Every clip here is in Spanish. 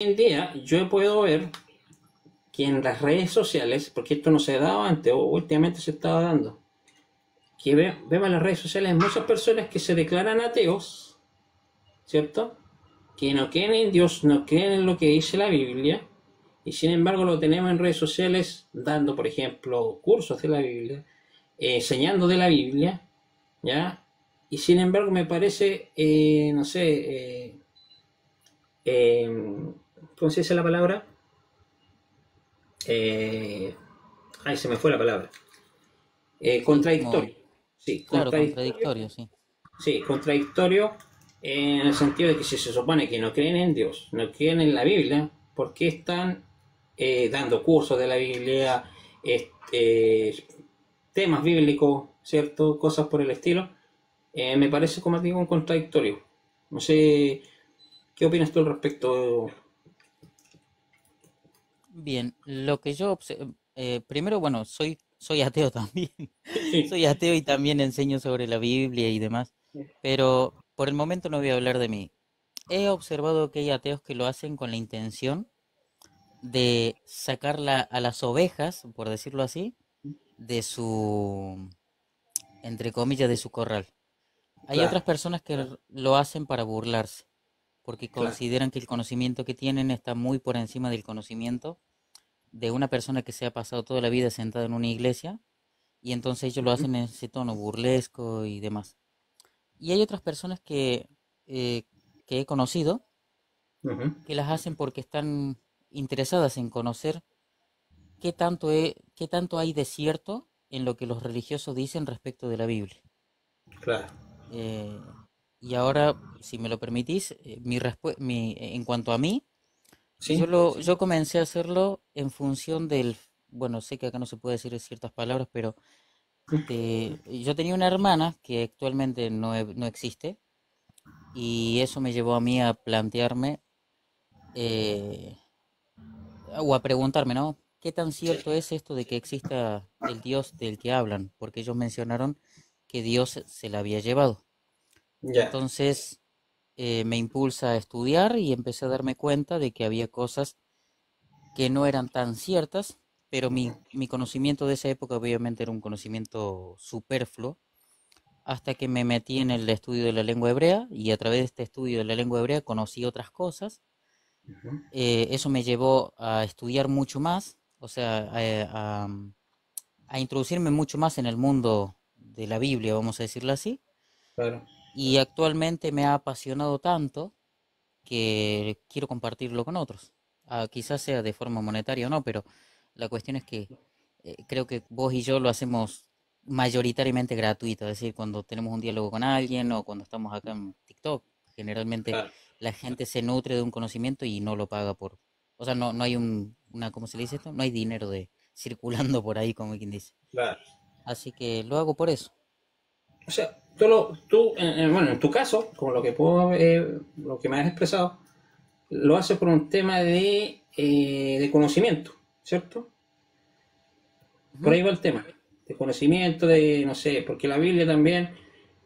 en día yo puedo ver que en las redes sociales, porque esto no se daba antes, o últimamente se estaba dando, que vemos en las redes sociales muchas personas que se declaran ateos, ¿cierto? Que no creen en Dios, no creen en lo que dice la Biblia, y sin embargo lo tenemos en redes sociales dando, por ejemplo, cursos de la Biblia, enseñando de la Biblia, ¿ya? Y sin embargo me parece, no sé, ¿cómo se dice la palabra? Eh, Ay, se me fue la palabra. Sí, como, Contradictorio. Sí, claro, contradictorio. contradictorio, sí. Sí, contradictorio en el sentido de que si se supone que no creen en Dios, no creen en la Biblia, ¿por qué están dando cursos de la Biblia, este, temas bíblicos, ¿cierto? Cosas por el estilo. Me parece, como digo, un contradictorio. No sé, ¿qué opinas tú al respecto? Bien, lo que yo primero, bueno, soy ateo también. Sí, Soy ateo y también enseño sobre la Biblia y demás. Pero por el momento no voy a hablar de mí. He observado que hay ateos que lo hacen con la intención de sacar a las ovejas, por decirlo así, de su, entre comillas, de su corral. Hay claro, otras personas que lo hacen para burlarse, porque claro. consideran que el conocimiento que tienen está muy por encima del conocimiento de una persona que se ha pasado toda la vida sentada en una iglesia, y entonces ellos lo Ujú, hacen en ese tono burlesco y demás. Y hay otras personas eh, que he conocido ujú. que las hacen porque están interesadas en conocer qué tanto hay de cierto en lo que los religiosos dicen respecto de la Biblia. Claro. Eh, y ahora, si me lo permitís, en cuanto a mí, Sí, yo comencé a hacerlo en función bueno, sé que acá no se puede decir ciertas palabras, pero yo tenía una hermana que actualmente no existe, y eso me llevó a mí a plantearme eh, o a preguntarme, ¿no? ¿Qué tan cierto es esto de que exista el Dios del que hablan? Porque ellos mencionaron que Dios se la había llevado. ya. Entonces me impulsa a estudiar y empecé a darme cuenta de que había cosas que no eran tan ciertas, pero mi conocimiento de esa época obviamente era un conocimiento superfluo, hasta que me metí en el estudio de la lengua hebrea, y a través de este estudio de la lengua hebrea conocí otras cosas. Ujú. Eso me llevó a estudiar mucho más, o sea, a introducirme mucho más en el mundo de la Biblia, vamos a decirlo así, Claro. y actualmente me ha apasionado tanto que quiero compartirlo con otros. Quizás sea de forma monetaria o no, pero la cuestión es que creo que vos y yo lo hacemos mayoritariamente gratuito, es decir, cuando tenemos un diálogo con alguien o cuando estamos acá en TikTok, generalmente Claro. la gente se nutre de un conocimiento y no lo paga o sea, no hay ¿cómo se le dice esto? No hay dinero de circulando por ahí, como quien dice. Claro. Así que lo hago por eso. O sea, bueno, en tu caso, como lo que puedo, lo que me has expresado, lo haces por un tema de conocimiento, ¿cierto? Por Ujú. ahí va el tema, de conocimiento, de, no sé, porque la Biblia también,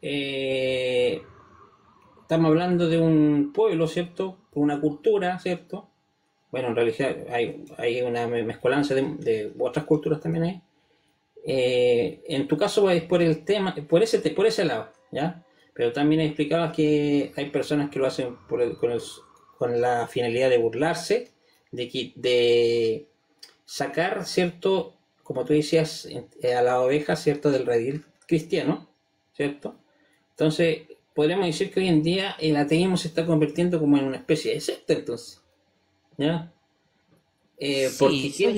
eh, estamos hablando de un pueblo, ¿cierto? Una cultura, ¿cierto? Bueno, en realidad hay una mezcolanza de otras culturas también ahí. En tu caso es por el tema, por ese lado, ¿ya? Pero también explicabas que hay personas que lo hacen con la finalidad de burlarse, de sacar, ¿cierto? Como tú decías, a la oveja, ¿cierto? Del redil cristiano, ¿cierto? Entonces, podríamos decir que hoy en día el ateísmo se está convirtiendo como en una especie de secta, entonces, ¿ya? Sí, Porque quieren,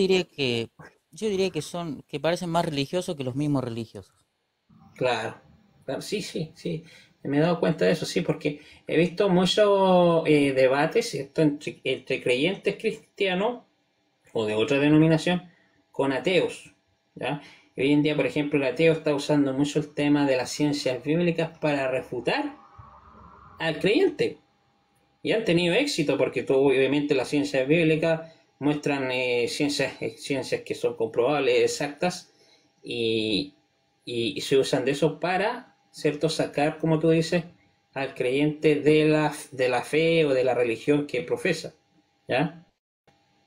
yo diría que parecen más religiosos que los mismos religiosos. claro, claro, sí, sí, sí. Me he dado cuenta de eso, sí, porque he visto muchos debates, ¿cierto? Entre creyentes cristianos o de otra denominación con ateos, ¿ya? Y hoy en día, por ejemplo, el ateo está usando mucho el tema de las ciencias bíblicas para refutar al creyente. Y han tenido éxito porque todo, obviamente las ciencias bíblicas muestran ciencias que son comprobables, exactas, y, y se usan de eso para, ¿cierto?, sacar, como tú dices, al creyente de la fe o de la religión que profesa. ¿ya?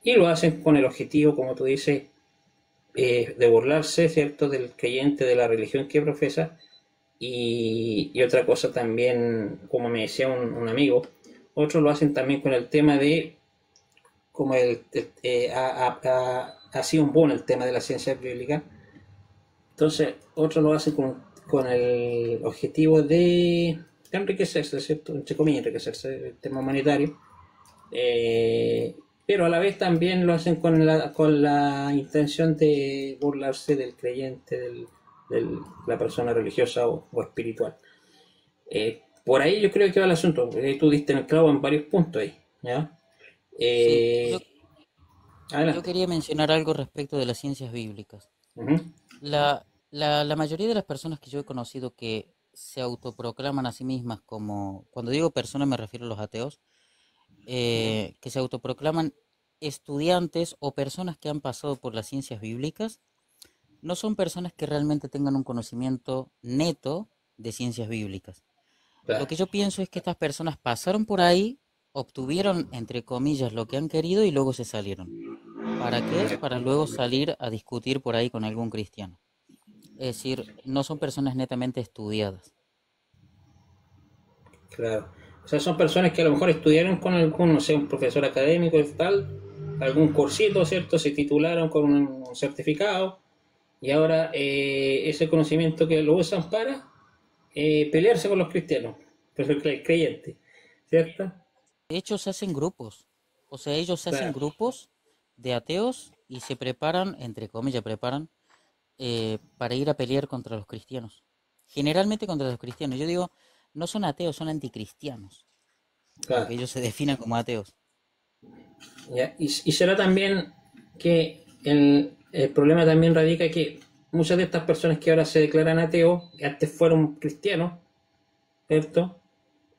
Y lo hacen con el objetivo, como tú dices, de burlarse, ¿cierto?, del creyente, de la religión que profesa. Y otra cosa también, como me decía un amigo, otros lo hacen también con el tema de, como ha sido un boom el tema de la ciencia bíblica, entonces otros lo hacen con el objetivo de enriquecerse, ¿cierto? Entre comillas, enriquecerse el tema humanitario, pero a la vez también lo hacen con la intención de burlarse del creyente, de la persona religiosa o espiritual. Por ahí yo creo que va el asunto, porque tú diste en el clavo en varios puntos ahí, ¿ya? Sí, Eh, yo Adelante. quería mencionar algo respecto de las ciencias bíblicas. Ujú. La mayoría de las personas que yo he conocido que se autoproclaman a sí mismas como, cuando digo personas me refiero a los ateos, que se autoproclaman estudiantes o personas que han pasado por las ciencias bíblicas, no son personas que realmente tengan un conocimiento neto de ciencias bíblicas. Lo Claro, que yo pienso es que estas personas pasaron por ahí, obtuvieron, entre comillas, lo que han querido y luego se salieron. ¿Para qué? Para luego salir a discutir por ahí con algún cristiano. Es decir, no son personas netamente estudiadas. claro. O sea, son personas que a lo mejor estudiaron con algún, no sé, un profesor académico y tal, algún cursito, ¿cierto? Se titularon con un certificado y ahora ese conocimiento que lo usan para pelearse con los cristianos, pues el creyente, ¿cierto? De hecho, se hacen grupos. O sea, ellos se hacen Claro. grupos de ateos y se preparan, entre comillas, preparan para ir a pelear contra los cristianos. Generalmente contra los cristianos. Yo digo, no son ateos, son anticristianos, Claro. aunque ellos se definan como ateos. ¿Ya? Y será también que el problema también radica que muchas de estas personas que ahora se declaran ateos, antes fueron cristianos, ¿cierto?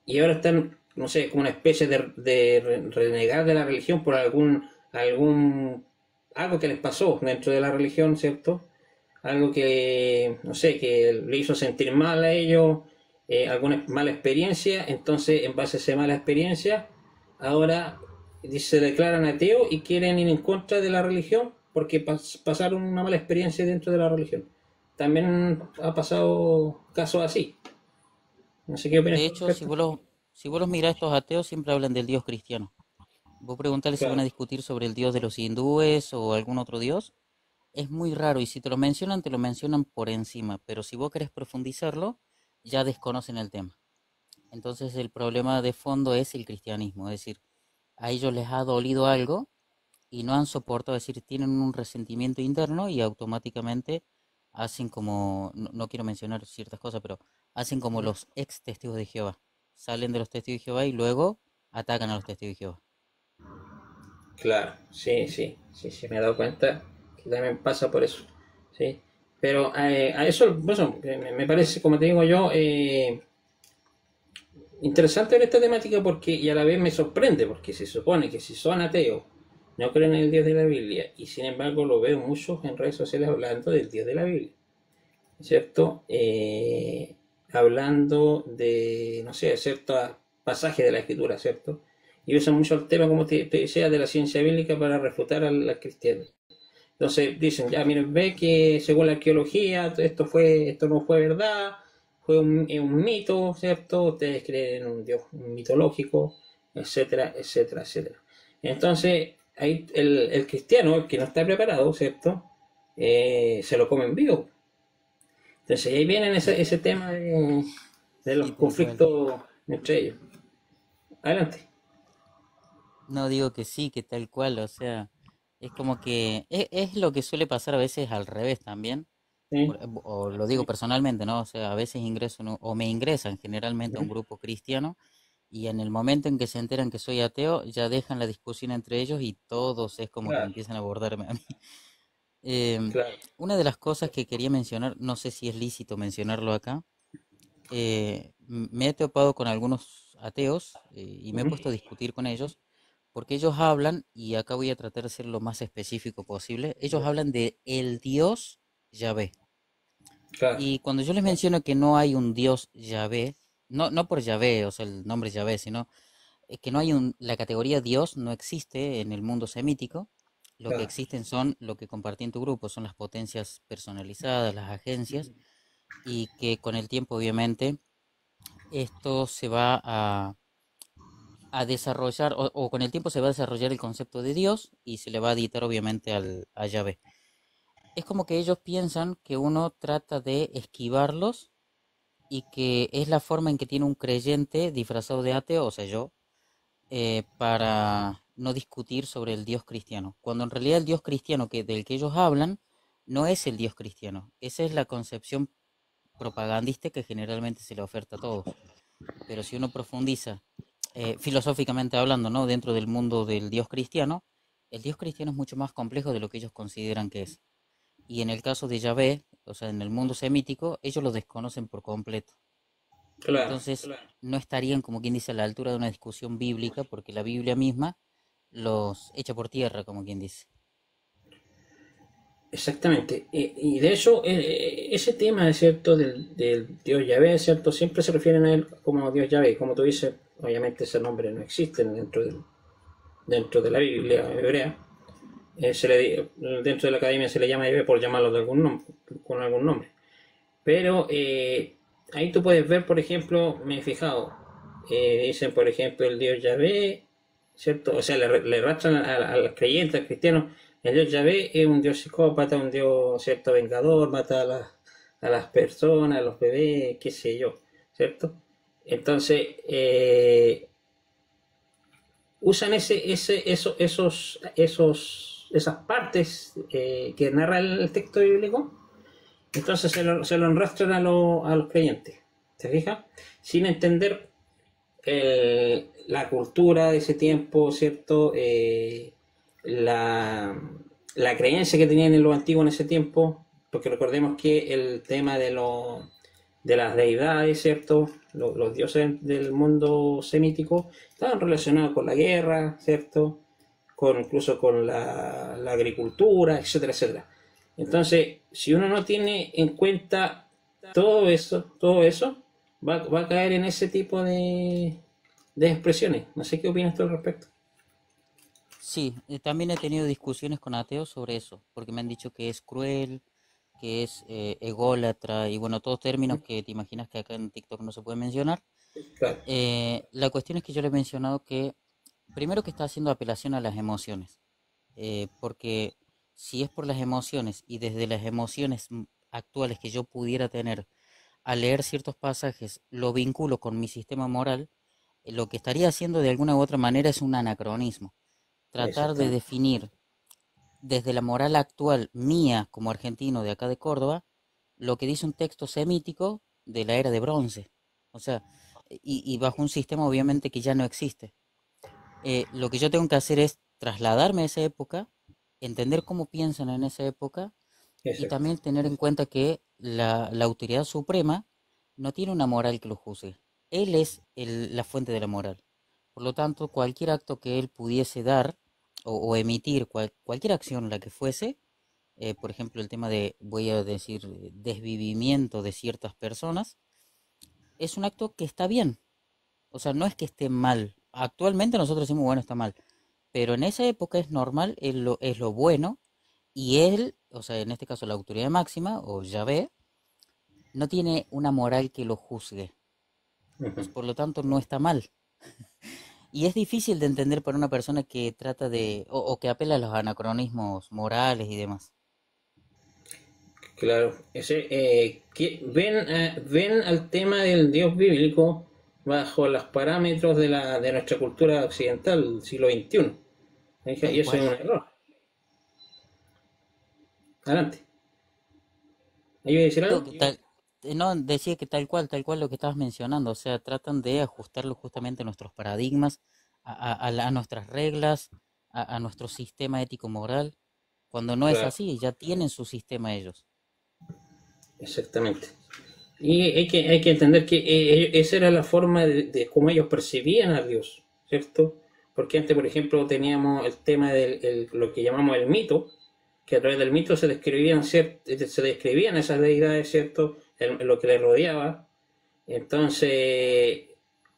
Y ahora están, no sé, como una especie de renegar de la religión por algo que les pasó dentro de la religión, ¿cierto? Algo que, no sé, que le hizo sentir mal a ellos, alguna mala experiencia, entonces en base a esa mala experiencia, ahora se declaran ateos y quieren ir en contra de la religión porque pasaron una mala experiencia dentro de la religión. También ha pasado casos así. No sé qué opinas De tú al hecho, respecto. si vos los mirás, estos ateos siempre hablan del Dios cristiano. Vos preguntarles si van a Claro, discutir sobre el Dios de los hindúes o algún otro Dios, es muy raro y si te lo mencionan por encima, pero si vos querés profundizarlo, ya desconocen el tema. Entonces el problema de fondo es el cristianismo, es decir, a ellos les ha dolido algo y no han soportado, es decir, tienen un resentimiento interno y automáticamente hacen como, no, no quiero mencionar ciertas cosas, pero hacen como los ex testigos de Jehová. Salen de los testigos de Jehová y luego atacan a los testigos de Jehová. claro, sí, sí, sí, sí, me he dado cuenta que también pasa por eso, sí. Pero a eso, bueno, me parece, como te digo yo, interesante ver esta temática porque y a la vez me sorprende porque se supone que si son ateos no creen en el Dios de la Biblia y sin embargo lo veo muchos en redes sociales hablando del Dios de la Biblia, ¿cierto? Hablando de, no sé, ciertos pasajes de la Escritura, ¿cierto? Y usan mucho el tema, como te decía, de la ciencia bíblica para refutar al cristiano. Entonces dicen, ya miren, ve que según la arqueología esto no fue verdad, fue un mito, ¿cierto? Ustedes creen en un dios mitológico, etcétera, etcétera, etcétera. Entonces, ahí el cristiano, el que no está preparado, ¿cierto? Se lo comen vivo. Entonces ahí viene ese tema de los Sí, tal cual. conflictos entre ellos. Adelante. No digo que sí, que tal cual, o sea, es como que es lo que suele pasar a veces al revés también, ¿Sí? o lo digo personalmente, ¿no? O sea, a veces ingreso o me ingresan generalmente a un grupo cristiano y en el momento en que se enteran que soy ateo, ya dejan la discusión entre ellos y todos es como que Claro, empiezan a abordarme a mí. Em, claro. una de las cosas que quería mencionar, no sé si es lícito mencionarlo acá, me he topado con algunos ateos y me he Ujú. puesto a discutir con ellos porque ellos hablan, y acá voy a tratar de ser lo más específico posible, ellos hablan de el Dios Yahvé. Claro, Y cuando yo les menciono que no hay un Dios Yahvé, no, no por Yahvé, o sea, el nombre Yahvé, sino que no hay la categoría Dios no existe en el mundo semítico. Lo que Claro. existen son lo que compartí en tu grupo, son las potencias personalizadas, las agencias, y que con el tiempo, obviamente, esto se va a desarrollar, o con el tiempo se va a desarrollar el concepto de Dios y se le va a editar, obviamente, a Yahvé. Es como que ellos piensan que uno trata de esquivarlos y que es la forma en que tiene un creyente disfrazado de ateo, o sea, yo, para no discutir sobre el Dios cristiano, cuando en realidad el Dios cristiano del que ellos hablan no es el Dios cristiano, esa es la concepción propagandista que generalmente se le oferta a todos. Pero si uno profundiza, filosóficamente hablando, ¿no? Dentro del mundo del Dios cristiano, el Dios cristiano es mucho más complejo de lo que ellos consideran que es. Y en el caso de Yahvé, o sea, en el mundo semítico, ellos lo desconocen por completo. Claro, Entonces, no estarían, como quien dice, a la altura de una discusión bíblica, porque la Biblia misma los echa por tierra, como quien dice. exactamente. Y de hecho, ese tema, es cierto, del Dios Yahvé, es cierto, siempre se refieren a él como Dios Yahvé. Como tú dices, obviamente ese nombre no existe dentro de la Biblia hebrea. Dentro de la academia se le llama Yahvé por llamarlo de algún nombre, con algún nombre. Pero ahí tú puedes ver, por ejemplo, me he fijado, dicen, por ejemplo, el Dios Yahvé, ¿cierto? O sea, le rastran a los creyentes, al cristiano, el Dios Yahvé es un Dios psicópata, un Dios, ¿cierto? Vengador, mata a las personas, a los bebés, qué sé yo, ¿cierto? Entonces, usan esas partes que narra el texto bíblico, entonces se lo enrastran a los creyentes, ¿te fijas? Sin entender la cultura de ese tiempo, ¿cierto? La, la creencia que tenían en lo antiguo en ese tiempo, porque recordemos que el tema de las deidades, ¿cierto? Los dioses del mundo semítico estaban relacionados con la guerra, ¿cierto? Incluso con la agricultura, etcétera, etcétera. Entonces, si uno no tiene en cuenta todo eso va a caer en ese tipo de expresiones. No sé qué opinas tú al respecto. Sí, también he tenido discusiones con ateos sobre eso, porque me han dicho que es cruel, que es ególatra, y bueno, todos términos que te imaginas que acá en TikTok no se pueden mencionar. Claro, La cuestión es que yo le he mencionado que, primero que está haciendo apelación a las emociones, porque si es por las emociones y desde las emociones actuales que yo pudiera tener al leer ciertos pasajes, lo vinculo con mi sistema moral, lo que estaría haciendo de alguna u otra manera es un anacronismo. Tratar de exactamente. definir desde la moral actual mía como argentino de acá de Córdoba, lo que dice un texto semítico de la era de bronce. O sea, y bajo un sistema obviamente que ya no existe. Lo que yo tengo que hacer es trasladarme a esa época, entender cómo piensan en esa época y Exacto. también tener en cuenta que la autoridad suprema no tiene una moral que lo juzgue. Él es la fuente de la moral. Por lo tanto, cualquier acto que él pudiese dar o emitir, cualquier acción la que fuese, por ejemplo, el tema de, voy a decir, desvivimiento de ciertas personas, es un acto que está bien. O sea, no es que esté mal. Actualmente nosotros decimos, bueno, está mal. Pero en esa época es normal, es lo bueno, y él, o sea, en este caso la autoridad máxima, o Yahvé, no tiene una moral que lo juzgue. Ujú. Por lo tanto, no está mal. Y es difícil de entender para una persona que trata de, o que apela a los anacronismos morales y demás. Claro. Ven al tema del Dios bíblico bajo los parámetros de nuestra cultura occidental del siglo XXI. Tal Y eso cual. es un error. Adelante. ¿Ahí voy a decir No, algo? no, decía que tal cual lo que estabas mencionando, o sea, tratan de ajustarlo justamente a nuestros paradigmas, a nuestras reglas, a nuestro sistema ético-moral, cuando no es Claro, así, ya tienen su sistema ellos. exactamente. Y hay que entender que esa era la forma de cómo ellos percibían a Dios, ¿cierto? Porque antes, por ejemplo, teníamos el tema de lo que llamamos el mito, que a través del mito se describían esas deidades, ¿cierto? Lo que les rodeaba. Entonces,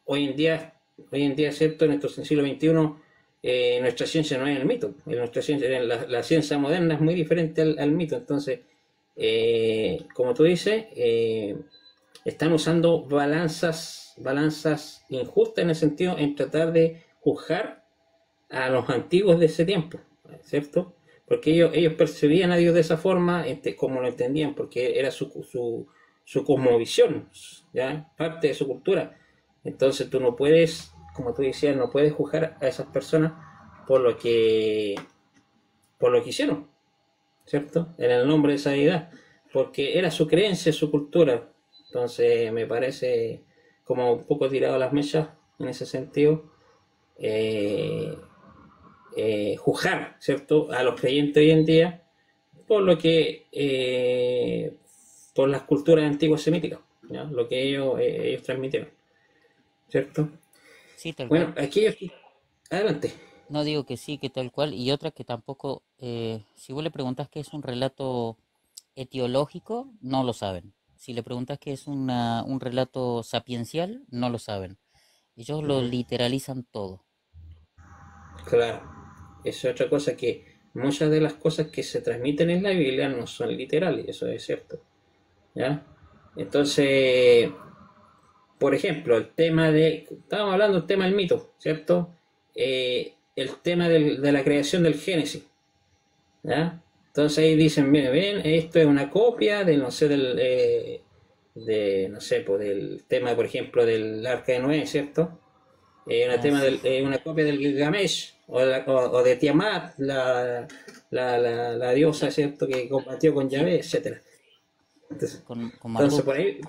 hoy en día Hoy en día, ¿cierto? En nuestro siglo XXI, nuestra ciencia no es el mito. Nuestra ciencia, la ciencia moderna es muy diferente al mito. Entonces, como tú dices, están usando balanzas injustas en el sentido en tratar de juzgar a los antiguos de ese tiempo, ¿cierto? Porque ellos percibían a Dios de esa forma, como lo entendían, porque era su cosmovisión, ¿ya? Parte de su cultura. Entonces tú no puedes, como tú decías, no puedes juzgar a esas personas por lo que, por lo que hicieron, ¿cierto? En el nombre de esa deidad, porque era su creencia, su cultura. Entonces me parece como un poco tirado a las mechas en ese sentido. Eh, Juzgar, ¿cierto?, a los creyentes hoy en día por lo que, por las culturas antiguas semíticas, ¿ya? Lo que ellos transmitieron, ¿cierto? Sí, tal cual. Bueno, aquí, adelante. No digo que sí, que tal cual. Y otra que tampoco, si vos le preguntas qué es un relato etiológico, no lo saben. Si le preguntas qué es un relato sapiencial, no lo saben. Ellos lo Uh-huh. literalizan todo. Claro, eso es otra cosa que muchas de las cosas que se transmiten en la Biblia no son literales, eso es cierto, ¿ya? Entonces, por ejemplo, estábamos hablando del tema del mito, ¿cierto? El tema de la creación del Génesis, ¿ya? Entonces ahí dicen, mira, ven, esto es una copia de, no sé, no sé, pues del tema, por ejemplo, del Arca de Noé, ¿cierto? Ah, sí. Una copia del Gilgamesh o de Tiamat, la diosa, ¿cierto? Que combatió con Sí, Yahvé, etcétera. con Entonces, Marduk. por ahí,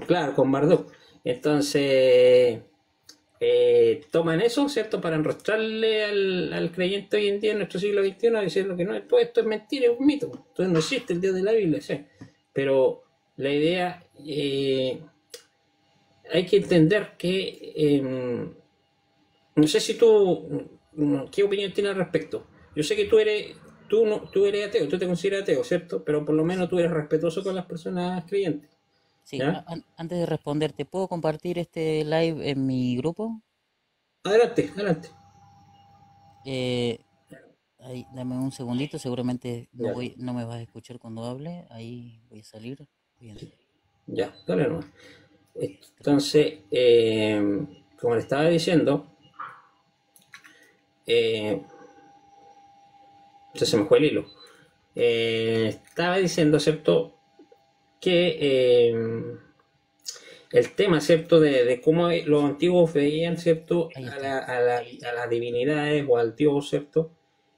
claro, con Marduk. Entonces, toman eso, ¿cierto? Para enrostrarle al creyente hoy en día en nuestro siglo XXI, diciendo que no, todo esto es mentira, es un mito. Entonces no existe el Dios de la Biblia, ¿sí? Pero la idea, hay que entender que, no sé si tú, ¿qué opinión tienes al respecto? Yo sé que tú eres ateo, tú te consideras ateo, ¿cierto? Pero por lo menos tú eres respetuoso con las personas creyentes, Sí, ¿ya? antes de responderte, ¿puedo compartir este live en mi grupo? Adelante, adelante. Eh, Ahí, dame un segundito, seguramente Ya, no me vas a escuchar cuando hable. Ahí voy a salir. Voy a entrar. ya, dale nomás. Entonces, como le estaba diciendo, eh, se me fue el hilo. Estaba diciendo, ¿cierto? Que el tema, ¿cierto? De cómo los antiguos veían, ¿cierto? Ahí está. A las divinidades o al Dios, ¿cierto?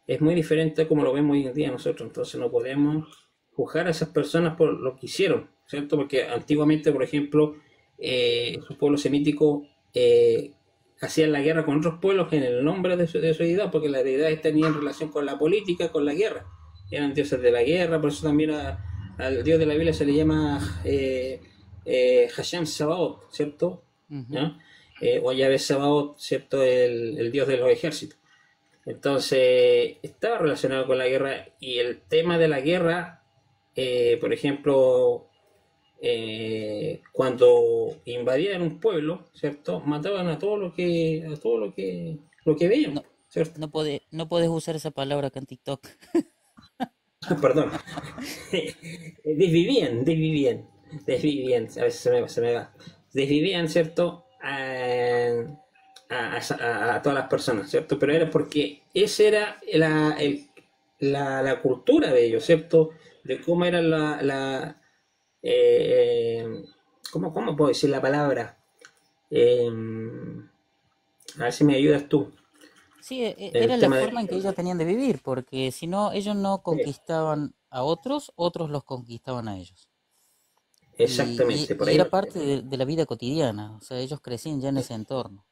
Es muy diferente a como lo vemos hoy en día nosotros. Entonces no podemos juzgar a esas personas por lo que hicieron, ¿cierto? Porque antiguamente, por ejemplo, esos pueblos semíticos hacían la guerra con otros pueblos en el nombre de su deidad, porque las deidades tenían relación con la política, con la guerra. Eran dioses de la guerra, por eso también al dios de la Biblia se le llama Hashem Sabaoth, ¿cierto? Ujú. ¿No? O Yahvé Sabaoth, ¿cierto? El dios de los ejércitos. Entonces, estaba relacionado con la guerra y el tema de la guerra, por ejemplo, cuando invadían un pueblo, ¿cierto? Mataban lo que veían, No, ¿cierto? no podés usar esa palabra acá en TikTok. Perdón. Desvivían, a veces se me va. Desvivían, ¿cierto? A todas las personas, ¿cierto? Pero era porque esa era la cultura de ellos, ¿cierto? De cómo era eh, ¿cómo puedo decir la palabra? Eh, a ver si me ayudas tú. Sí, era El la tema forma en que de... ellos tenían de vivir, porque si no, ellos no Eso, conquistaban a otros, otros los conquistaban a ellos. exactamente, por Y ahí era va. parte de la vida cotidiana, o sea, ellos crecían ya en ese entorno.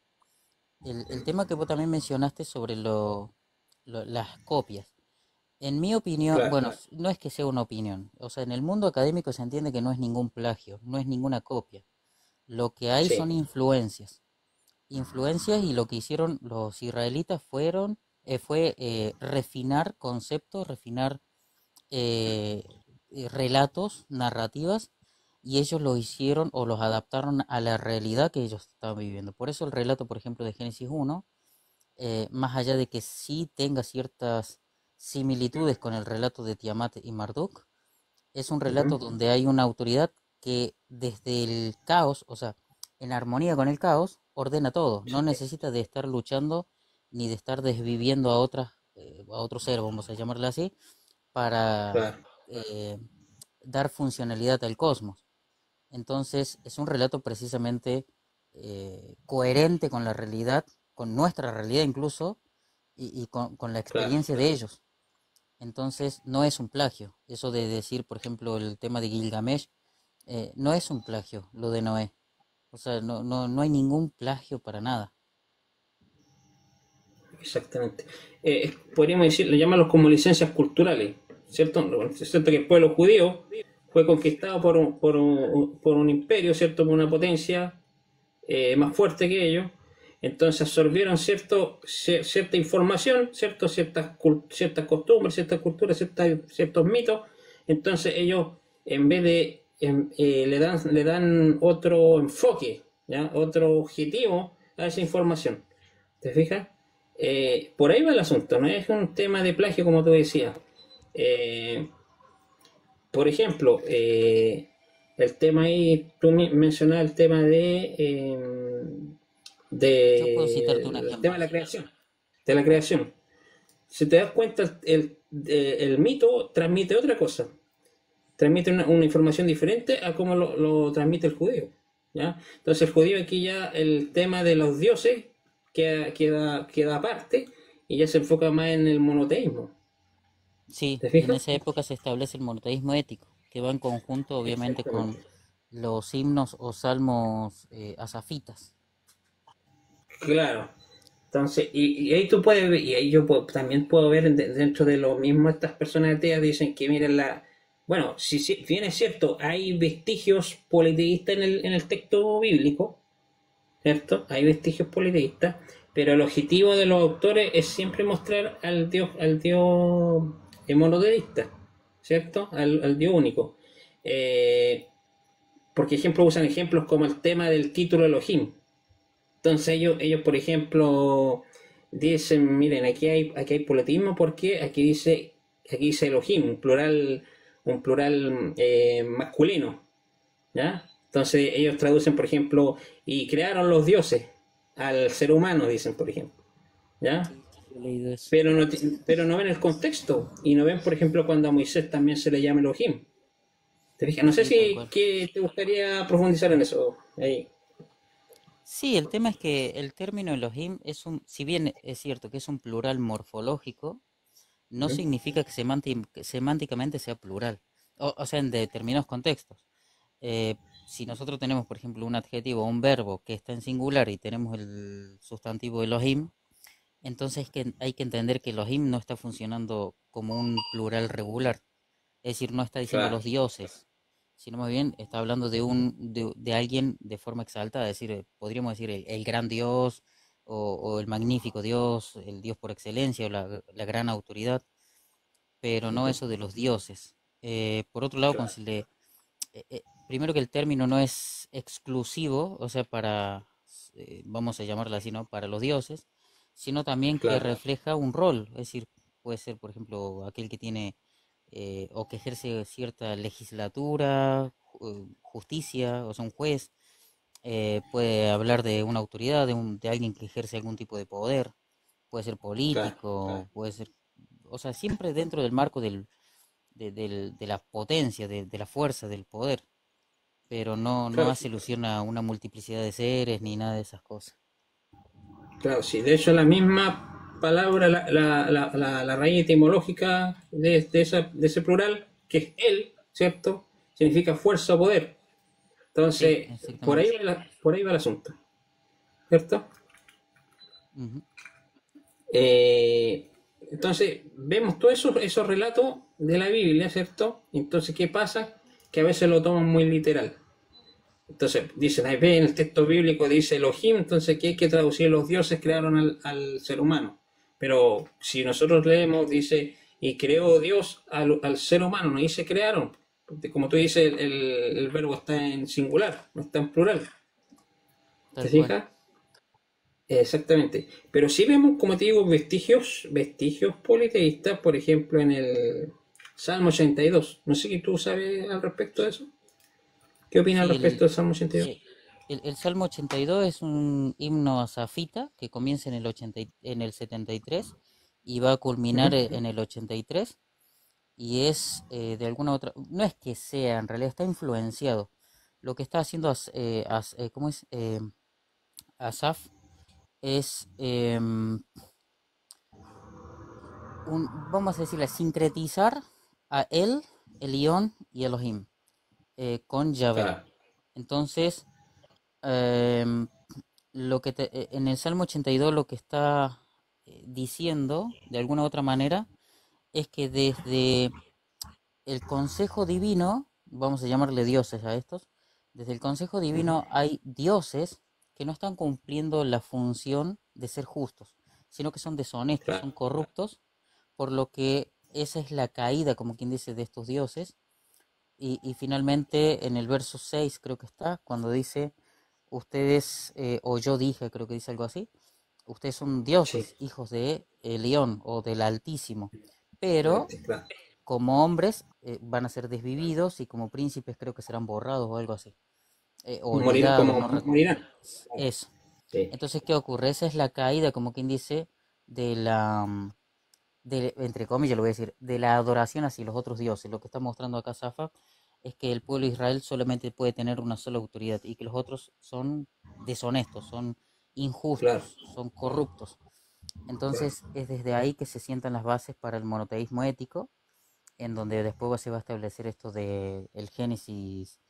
El tema que vos también mencionaste sobre las copias. En mi opinión, Claro, bueno, no es que sea una opinión, o sea, en el mundo académico se entiende que no es ningún plagio, no es ninguna copia. Lo que hay sí. son influencias. Influencias y lo que hicieron los israelitas fue refinar conceptos, refinar eh, relatos, narrativas y ellos lo hicieron o los adaptaron a la realidad que ellos estaban viviendo. Por eso el relato, por ejemplo, de Génesis 1, más allá de que sí tenga ciertas similitudes con el relato de Tiamat y Marduk, es un relato Ujú. donde hay una autoridad que desde el caos, o sea, en armonía con el caos, ordena todo. No Sí, necesita de estar luchando ni de estar desviviendo a otras, a otro ser, vamos a llamarle así, para claro, eh, dar funcionalidad al cosmos. Entonces, es un relato precisamente coherente con la realidad, con nuestra realidad incluso, y con la claro. experiencia de ellos. Entonces, no es un plagio. Eso de decir, por ejemplo, el tema de Gilgamesh, no es un plagio lo de Noé. O sea, no hay ningún plagio para nada. Exactamente. Podríamos decir, le llaman como licencias culturales, ¿cierto? Es cierto que el pueblo judío fue conquistado por un imperio, ¿cierto? Por una potencia más fuerte que ellos. Entonces absorbieron cierta información, ¿cierto? Ciertas costumbres, ciertas culturas, ciertos mitos. Entonces ellos, en vez de, le dan otro enfoque, ¿ya? Otro objetivo a esa información. ¿Te fijas? Por ahí va el asunto, no es un tema de plagio como tú decías. Eh, por ejemplo, el tema ahí, tú mencionabas el tema Yo puedo citarte un del tema ejemplo. de la creación. De la creación. Si te das cuenta, el mito transmite otra cosa. Transmite una información diferente a cómo lo transmite el judío. ¿Ya? Entonces el judío aquí ya el tema de los dioses queda aparte y ya se enfoca más en el monoteísmo. Sí, ¿Te en fijas? esa época se establece el monoteísmo ético, que va en conjunto obviamente con Exactamente. los himnos o salmos asafitas. Claro. Entonces, y ahí tú puedes ver, y ahí también puedo ver dentro de lo mismo estas personas ateas dicen que miren bueno, si bien es cierto, hay vestigios politeístas en el texto bíblico, ¿cierto? Hay vestigios politeístas, pero el objetivo de los autores es siempre mostrar al Dios monoteísta, ¿cierto? Al Dios único. Eh, porque ejemplo usan ejemplos como el tema del título Elohim. Entonces por ejemplo, dicen, miren, aquí hay politismo porque aquí dice Elohim, un plural masculino, ¿ya? Entonces ellos traducen, por ejemplo, y crearon los dioses al ser humano, dicen, por ejemplo, ¿ya? Sí, sí, yo he leído eso. Pero no ven el contexto y no ven, por ejemplo, cuando a Moisés también se le llama Elohim. ¿Te fijas? No sé Sí, tal si cual. que te gustaría profundizar en eso. Ahí. Sí, el tema es que el término Elohim si bien es cierto que es un plural morfológico, no Ujú. significa que que semánticamente sea plural. O sea, en determinados contextos. Si nosotros tenemos, por ejemplo, un adjetivo o un verbo que está en singular y tenemos el sustantivo Elohim, entonces hay que entender que Elohim no está funcionando como un plural regular. Es decir, no está diciendo Claro, los dioses, sino más bien está hablando de alguien de forma exaltada, es decir, podríamos decir el gran Dios o el magnífico Dios, el Dios por excelencia o la gran autoridad, pero no eso de los dioses. Por otro lado, claro, primero que el término no es exclusivo, o sea, vamos a llamarlo así, ¿no? Para los dioses, sino también que claro. refleja un rol, es decir, puede ser, por ejemplo, aquel que tiene o que ejerce cierta legislatura, justicia, o sea, un juez, puede hablar de una autoridad, de alguien que ejerce algún tipo de poder, puede ser Claro, político, puede ser, o sea, siempre dentro del marco de la potencia, de la fuerza, del poder, pero no claro, hace alusión a una multiplicidad de seres ni nada de esas cosas. claro, sí. De hecho, la misma palabra, la raíz etimológica de ese plural, que es él, ¿cierto? Significa fuerza o poder. Sí, Entonces, exactamente. por ahí va el asunto, ¿cierto? Ujú. Entonces, vemos todos esos relatos de la Biblia, ¿cierto? Entonces, ¿qué pasa? Que a veces lo toman muy literal. Entonces dicen, ahí ven, el texto bíblico dice Elohim, entonces ¿qué hay que traducir? Los dioses crearon al ser humano. Pero si nosotros leemos, dice, y creó Dios al ser humano, no dice crearon. Como tú dices, el verbo está en singular, no está en plural. ¿Te tal cual. fijas? Exactamente. Pero sí vemos, como te digo, vestigios politeístas, por ejemplo, en el Salmo 82. No sé qué tú sabes al respecto de eso. ¿Qué opinas al Sí, respecto del Salmo 82? el Salmo 82 es un himno asafita que comienza en el 73 y va a culminar Ujú. en el 83 y es de alguna otra, no es que sea, en realidad está influenciado. Lo que está haciendo ¿cómo es? Asaf es vamos a decirle, sincretizar a él, Elión y Elohim con Yahvé. Claro. Entonces, em, en el Salmo 82 lo que está diciendo, de alguna u otra manera, es que desde el consejo divino, vamos a llamarle dioses a estos, desde el consejo Ujú. divino hay dioses que no están cumpliendo la función de ser justos, sino que son deshonestos, Claro. son corruptos, por lo que esa es la caída, como quien dice, de estos dioses. Y finalmente en el verso 6 creo que está, cuando dice, ustedes, o yo dije, creo que dice algo así, ustedes son Sí. dioses, hijos de León o del Altísimo, pero Claro. como hombres van a ser desvividos y como príncipes creo que serán borrados o algo así, Morir como olvidados, no recuerdo. morirán. Claro. Eso. Sí. Entonces, ¿qué ocurre? Esa es la caída, como quien dice, de la, entre comillas lo voy a decir, de la adoración hacia los otros dioses. Lo que está mostrando acá Safa es que el pueblo de Israel solamente puede tener una sola autoridad y que los otros son deshonestos, son Claro. injustos, son corruptos. Claro. Entonces es desde ahí que se sientan las bases para el monoteísmo ético, en donde después se va a establecer esto de el Génesis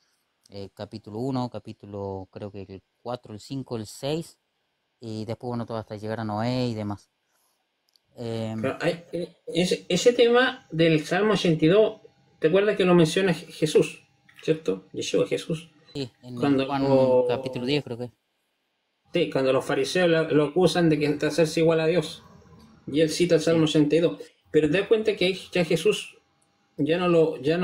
capítulo 1 capítulo creo que el 4 el 5 el 6 y después bueno todo hasta llegar a Noé y demás. Em, Claro, ese tema del Salmo 82, ¿te acuerdas que lo menciona Jesús? ¿Cierto? Yeshua, Jesús. sí, en el Cuando Juan capítulo 10 creo que. sí, cuando los fariseos lo acusan de hacerse igual a Dios. Y él cita el Salmo Sí, 82. Pero te das cuenta que ya Jesús ya no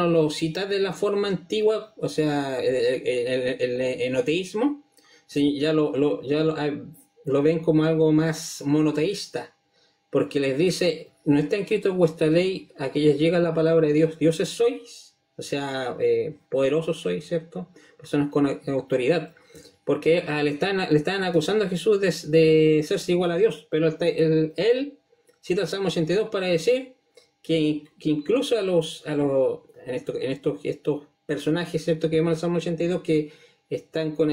lo cita de la forma antigua, o sea, el enoteísmo, sí, ya lo ven como algo más monoteísta, porque les dice, no está escrito en vuestra ley a que les llega la palabra de Dios, dioses sois, o sea, poderosos sois, ¿cierto? Personas con autoridad. Porque le están acusando a Jesús de serse igual a Dios, pero él cita el Salmo 82 para decir que incluso estos personajes, ¿cierto? Que vemos en el Salmo 82 que están con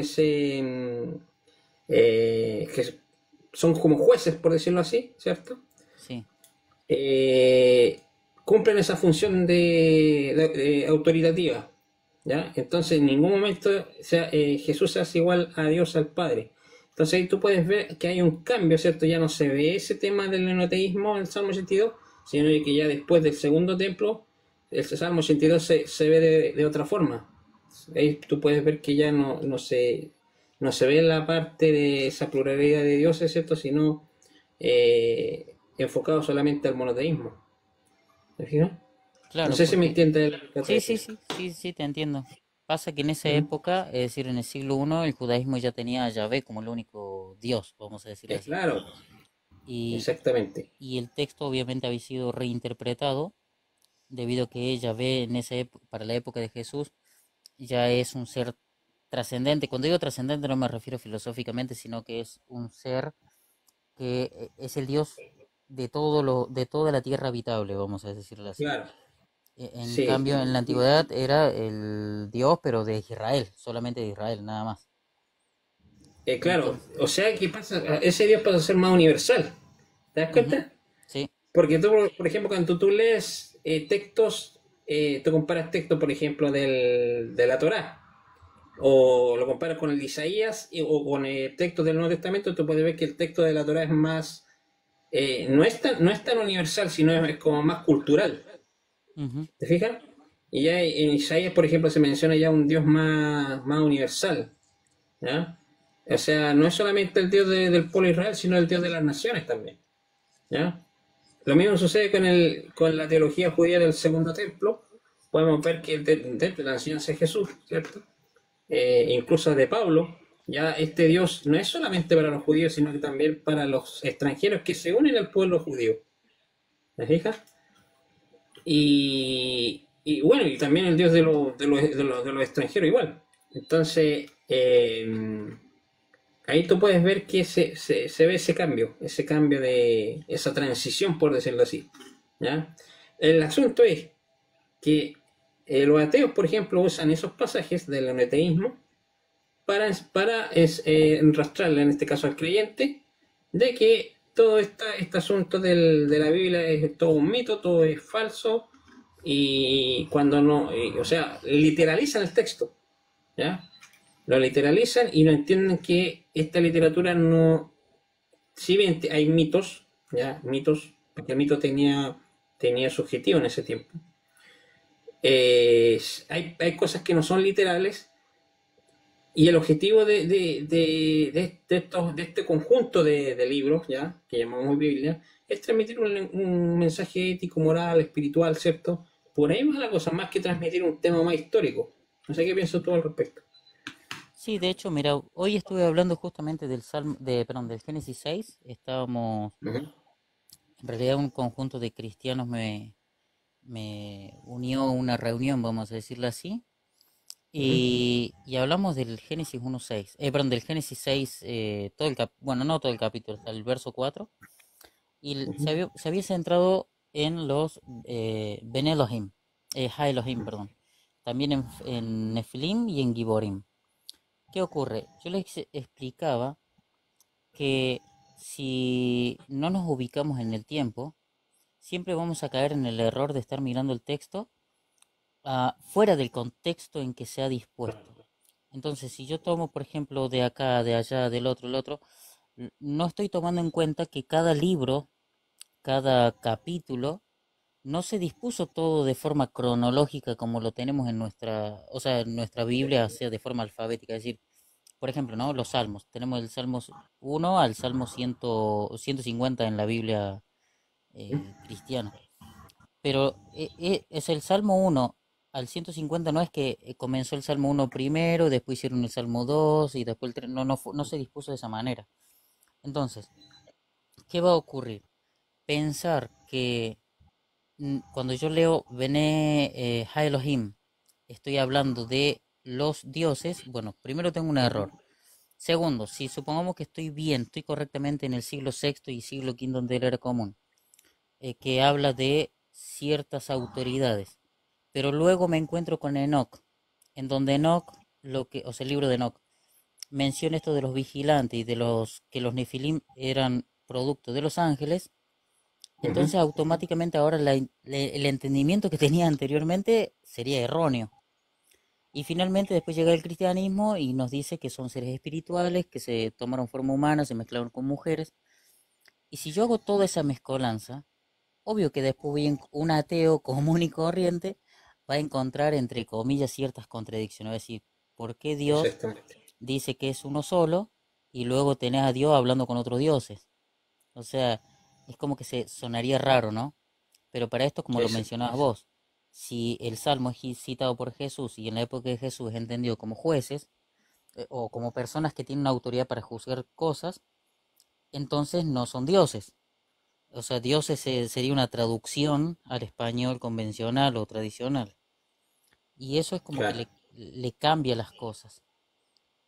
que son como jueces, por decirlo así, ¿cierto? sí, eh, Cumplen esa función de autoritativa, ¿ya? Entonces, en ningún momento Jesús se hace igual a Dios, al Padre. Entonces, ahí tú puedes ver que hay un cambio, ¿cierto? Ya no se ve ese tema del enoteísmo en el Salmo 82, sino que ya después del segundo templo, el Salmo 82 se ve de otra forma. Ahí tú puedes ver que ya no se ve la parte de esa pluralidad de dioses, ¿cierto? Sino enfocado solamente al monoteísmo. ¿Me fijo? No claro, sé si me porque entiende lo que trato de sí, sí, decir. sí, sí, sí, te entiendo. Pasa que en esa ¿Mm? época, es decir, en el siglo I, el judaísmo ya tenía a Yahvé como el único Dios, vamos a decir Es así. claro, Y, exactamente. y el texto obviamente había sido reinterpretado debido a que Yahvé en para la época de Jesús ya es un ser trascendente. Cuando digo trascendente no me refiero filosóficamente, sino que es un ser que es el Dios de toda la tierra habitable, vamos a decirlo así. Claro, En sí. cambio, en la antigüedad era el Dios, pero de Israel, solamente de Israel, nada más. Claro, Entonces, o sea que ese Dios pasa a ser más universal. ¿Te das ujú, cuenta? sí, Porque tú, por ejemplo, cuando tú lees textos, tú comparas textos, por ejemplo, de la Torá, o lo comparas con el de Isaías o con el texto del Nuevo Testamento, tú puedes ver que el texto de la Torá es más, no es tan universal, sino es como más cultural. ujú, ¿Te fijas? Y ya en Isaías, por ejemplo, se menciona ya un Dios más universal, ¿ya? O sea, no es solamente el Dios del pueblo de Israel, sino el Dios de las naciones también, ¿ya? Lo mismo sucede con la teología judía del segundo templo, podemos ver que dentro de la enseñanza de Jesús, ¿cierto? Incluso de Pablo, ya este Dios no es solamente para los judíos, sino que también para los extranjeros que se unen al pueblo judío. ¿Me fijas? Y bueno, y también el Dios de los extranjeros igual. Entonces, ahí tú puedes ver que se ve ese cambio de esa transición, por decirlo así. ¿Ya? El asunto es que los ateos, por ejemplo, usan esos pasajes del ateísmo para enrastrarle, en este caso al creyente, de que todo este asunto de la Biblia es todo un mito, todo es falso, y cuando no, o sea, literalizan el texto, ¿ya? Lo literalizan y no entienden que esta literatura no, si bien hay mitos, ¿ya? Mitos, porque el mito tenía su objetivo en ese tiempo. Hay cosas que no son literales y el objetivo de este conjunto de libros, ¿ya? Que llamamos Biblia, es transmitir un mensaje ético, moral, espiritual, ¿cierto? Por ahí va la cosa, más que transmitir un tema más histórico. No sé qué piensas tú al respecto. Sí, de hecho, mira, hoy estuve hablando justamente perdón, del Génesis 6. Estábamos, Ujú, en realidad un conjunto de cristianos me unió a una reunión, vamos a decirlo así, ujú, y hablamos del Génesis 1:6, perdón, del Génesis 6, bueno, no todo el capítulo, hasta el verso 4, y ujú, se había centrado en los Ben Elohim, Ha Elohim, perdón, también en Nefilim y en Giborim. ¿Qué ocurre? Yo les explicaba que si no nos ubicamos en el tiempo, siempre vamos a caer en el error de estar mirando el texto fuera del contexto en que se ha dispuesto. Entonces, si yo tomo, por ejemplo, de acá, de allá, del otro, el otro, no estoy tomando en cuenta que cada libro, cada capítulo, no se dispuso todo de forma cronológica como lo tenemos en o sea, en nuestra Biblia, o sea, de forma alfabética. Es decir, por ejemplo, ¿no? Los salmos. Tenemos el Salmo 1 al Salmo 150 en la Biblia cristiana. Pero es el Salmo 1 al 150, no es que comenzó el Salmo 1 primero, después hicieron el Salmo 2 y después el 3. No, no se dispuso de esa manera. Entonces, ¿qué va a ocurrir? Pensar que cuando yo leo Bene Ha Elohim, estoy hablando de los dioses. Bueno, primero tengo un ujú, error. Segundo, si supongamos que estoy bien, estoy correctamente en el siglo sexto y siglo quinto de la era común, que habla de ciertas autoridades. Pero luego me encuentro con Enoch, en donde Enoch, o sea, el libro de Enoch, menciona esto de los vigilantes y de los que los Nefilim eran producto de los ángeles. ujú. Entonces automáticamente ahora el entendimiento que tenía anteriormente sería erróneo. Y finalmente después llega el cristianismo y nos dice que son seres espirituales, que se tomaron forma humana, se mezclaron con mujeres. Y si yo hago toda esa mezcolanza, obvio que después un ateo común y corriente va a encontrar, entre comillas, ciertas contradicciones. Es decir, ¿por qué Dios Exactamente. dice que es uno solo y luego tenés a Dios hablando con otros dioses? O sea, es como que se sonaría raro, ¿no? Pero para esto, como lo mencionabas Exactamente. vos, si el Salmo es citado por Jesús y en la época de Jesús es entendido como jueces o como personas que tienen una autoridad para juzgar cosas, entonces no son dioses. O sea, dioses sería una traducción al español convencional o tradicional. Y eso es como que Claro. le cambia las cosas.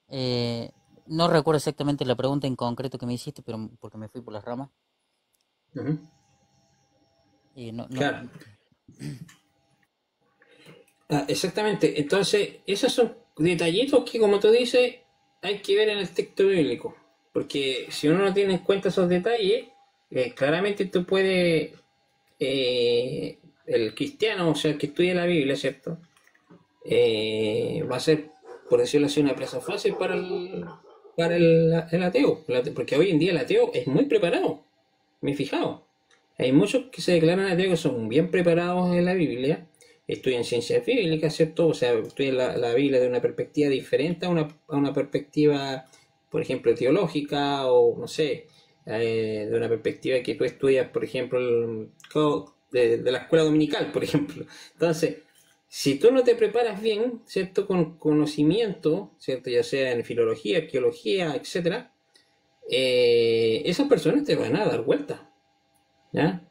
Eh, no recuerdo exactamente la pregunta en concreto que me hiciste, pero porque me fui por las ramas. Ujú, No, no, claro. Exactamente. Entonces, esos son detallitos que, como tú dices, hay que ver en el texto bíblico. Porque si uno no tiene en cuenta esos detalles, claramente tú puedes, el cristiano, o sea, el que estudia la Biblia, ¿cierto? Va a ser, por decirlo así, una presa fácil para el ateo. Porque hoy en día el ateo es muy preparado. Me he fijado. Hay muchos que se declaran ateos que son bien preparados en la Biblia, estudian ciencias bíblicas, ¿cierto? O sea, estudian la Biblia de una perspectiva diferente a una perspectiva, por ejemplo, teológica o, no sé, de una perspectiva que tú estudias, por ejemplo, de la escuela dominical, por ejemplo. Entonces, si tú no te preparas bien, ¿cierto? Con conocimiento, ¿cierto? Ya sea en filología, arqueología, etcétera, esas personas te van a dar vuelta, ¿ya?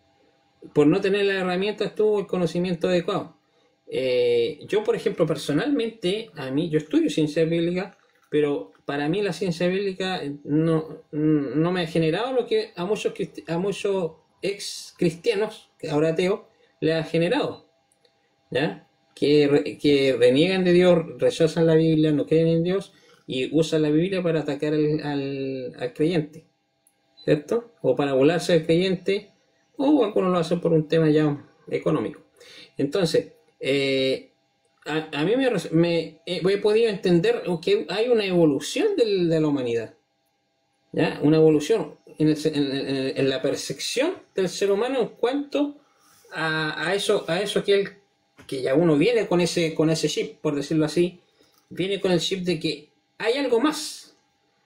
Por no tener las herramientas tú, el conocimiento adecuado. Yo, por ejemplo, personalmente, yo estudio ciencia bíblica, pero para mí la ciencia bíblica no me ha generado lo que a muchos ex cristianos, ahora ateos, le ha generado, ¿ya? Que reniegan de Dios, rechazan la Biblia, no creen en Dios y usan la Biblia para atacar al creyente, ¿cierto? O para volarse al creyente, o algunos lo hacen por un tema ya económico. Entonces, a mí he podido entender que hay una evolución de la humanidad, ¿ya? Una evolución en la percepción del ser humano en cuanto a eso que ya uno viene con ese chip, por decirlo así, viene con el chip de que hay algo más.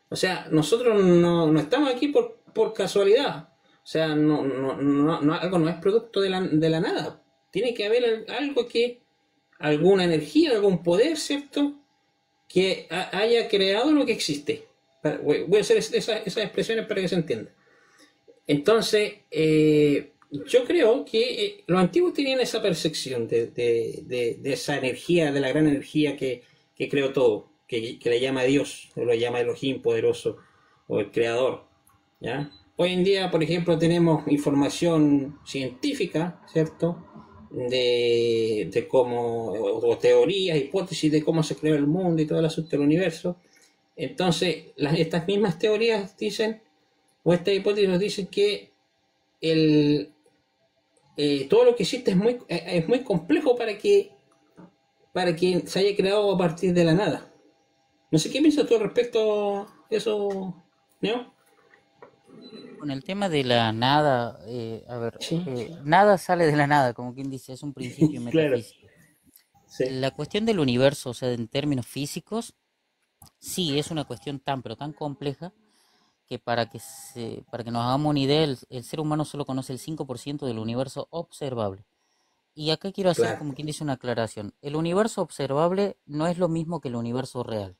O sea, nosotros no estamos aquí por casualidad. O sea, algo no es producto de la nada. Tiene que haber algo alguna energía, algún poder, ¿cierto? Que haya creado lo que existe. Voy a hacer esas expresiones para que se entienda. Entonces, yo creo que los antiguos tenían esa percepción de esa energía, de la gran energía que creó todo, que le llama Dios, o lo llama Elohim poderoso, o el creador, ¿ya? Hoy en día, por ejemplo, tenemos información científica, ¿cierto? De cómo, o teorías, hipótesis de cómo se creó el mundo y todo el asunto del universo. Entonces, estas mismas teorías dicen, o estas hipótesis nos dicen que el, todo lo que existe es muy complejo para que se haya creado a partir de la nada. No sé qué piensas tú al respecto de eso, Neo. Con el tema de la nada, a ver, Sí, nada sale de la nada, como quien dice, es un principio claro, metafísico. sí, La cuestión del universo, o sea, en términos físicos, sí, es una cuestión tan, pero tan compleja que para que nos hagamos una idea, el ser humano solo conoce el 5% del universo observable. Y acá quiero hacer claro, como quien dice una aclaración. El universo observable no es lo mismo que el universo real.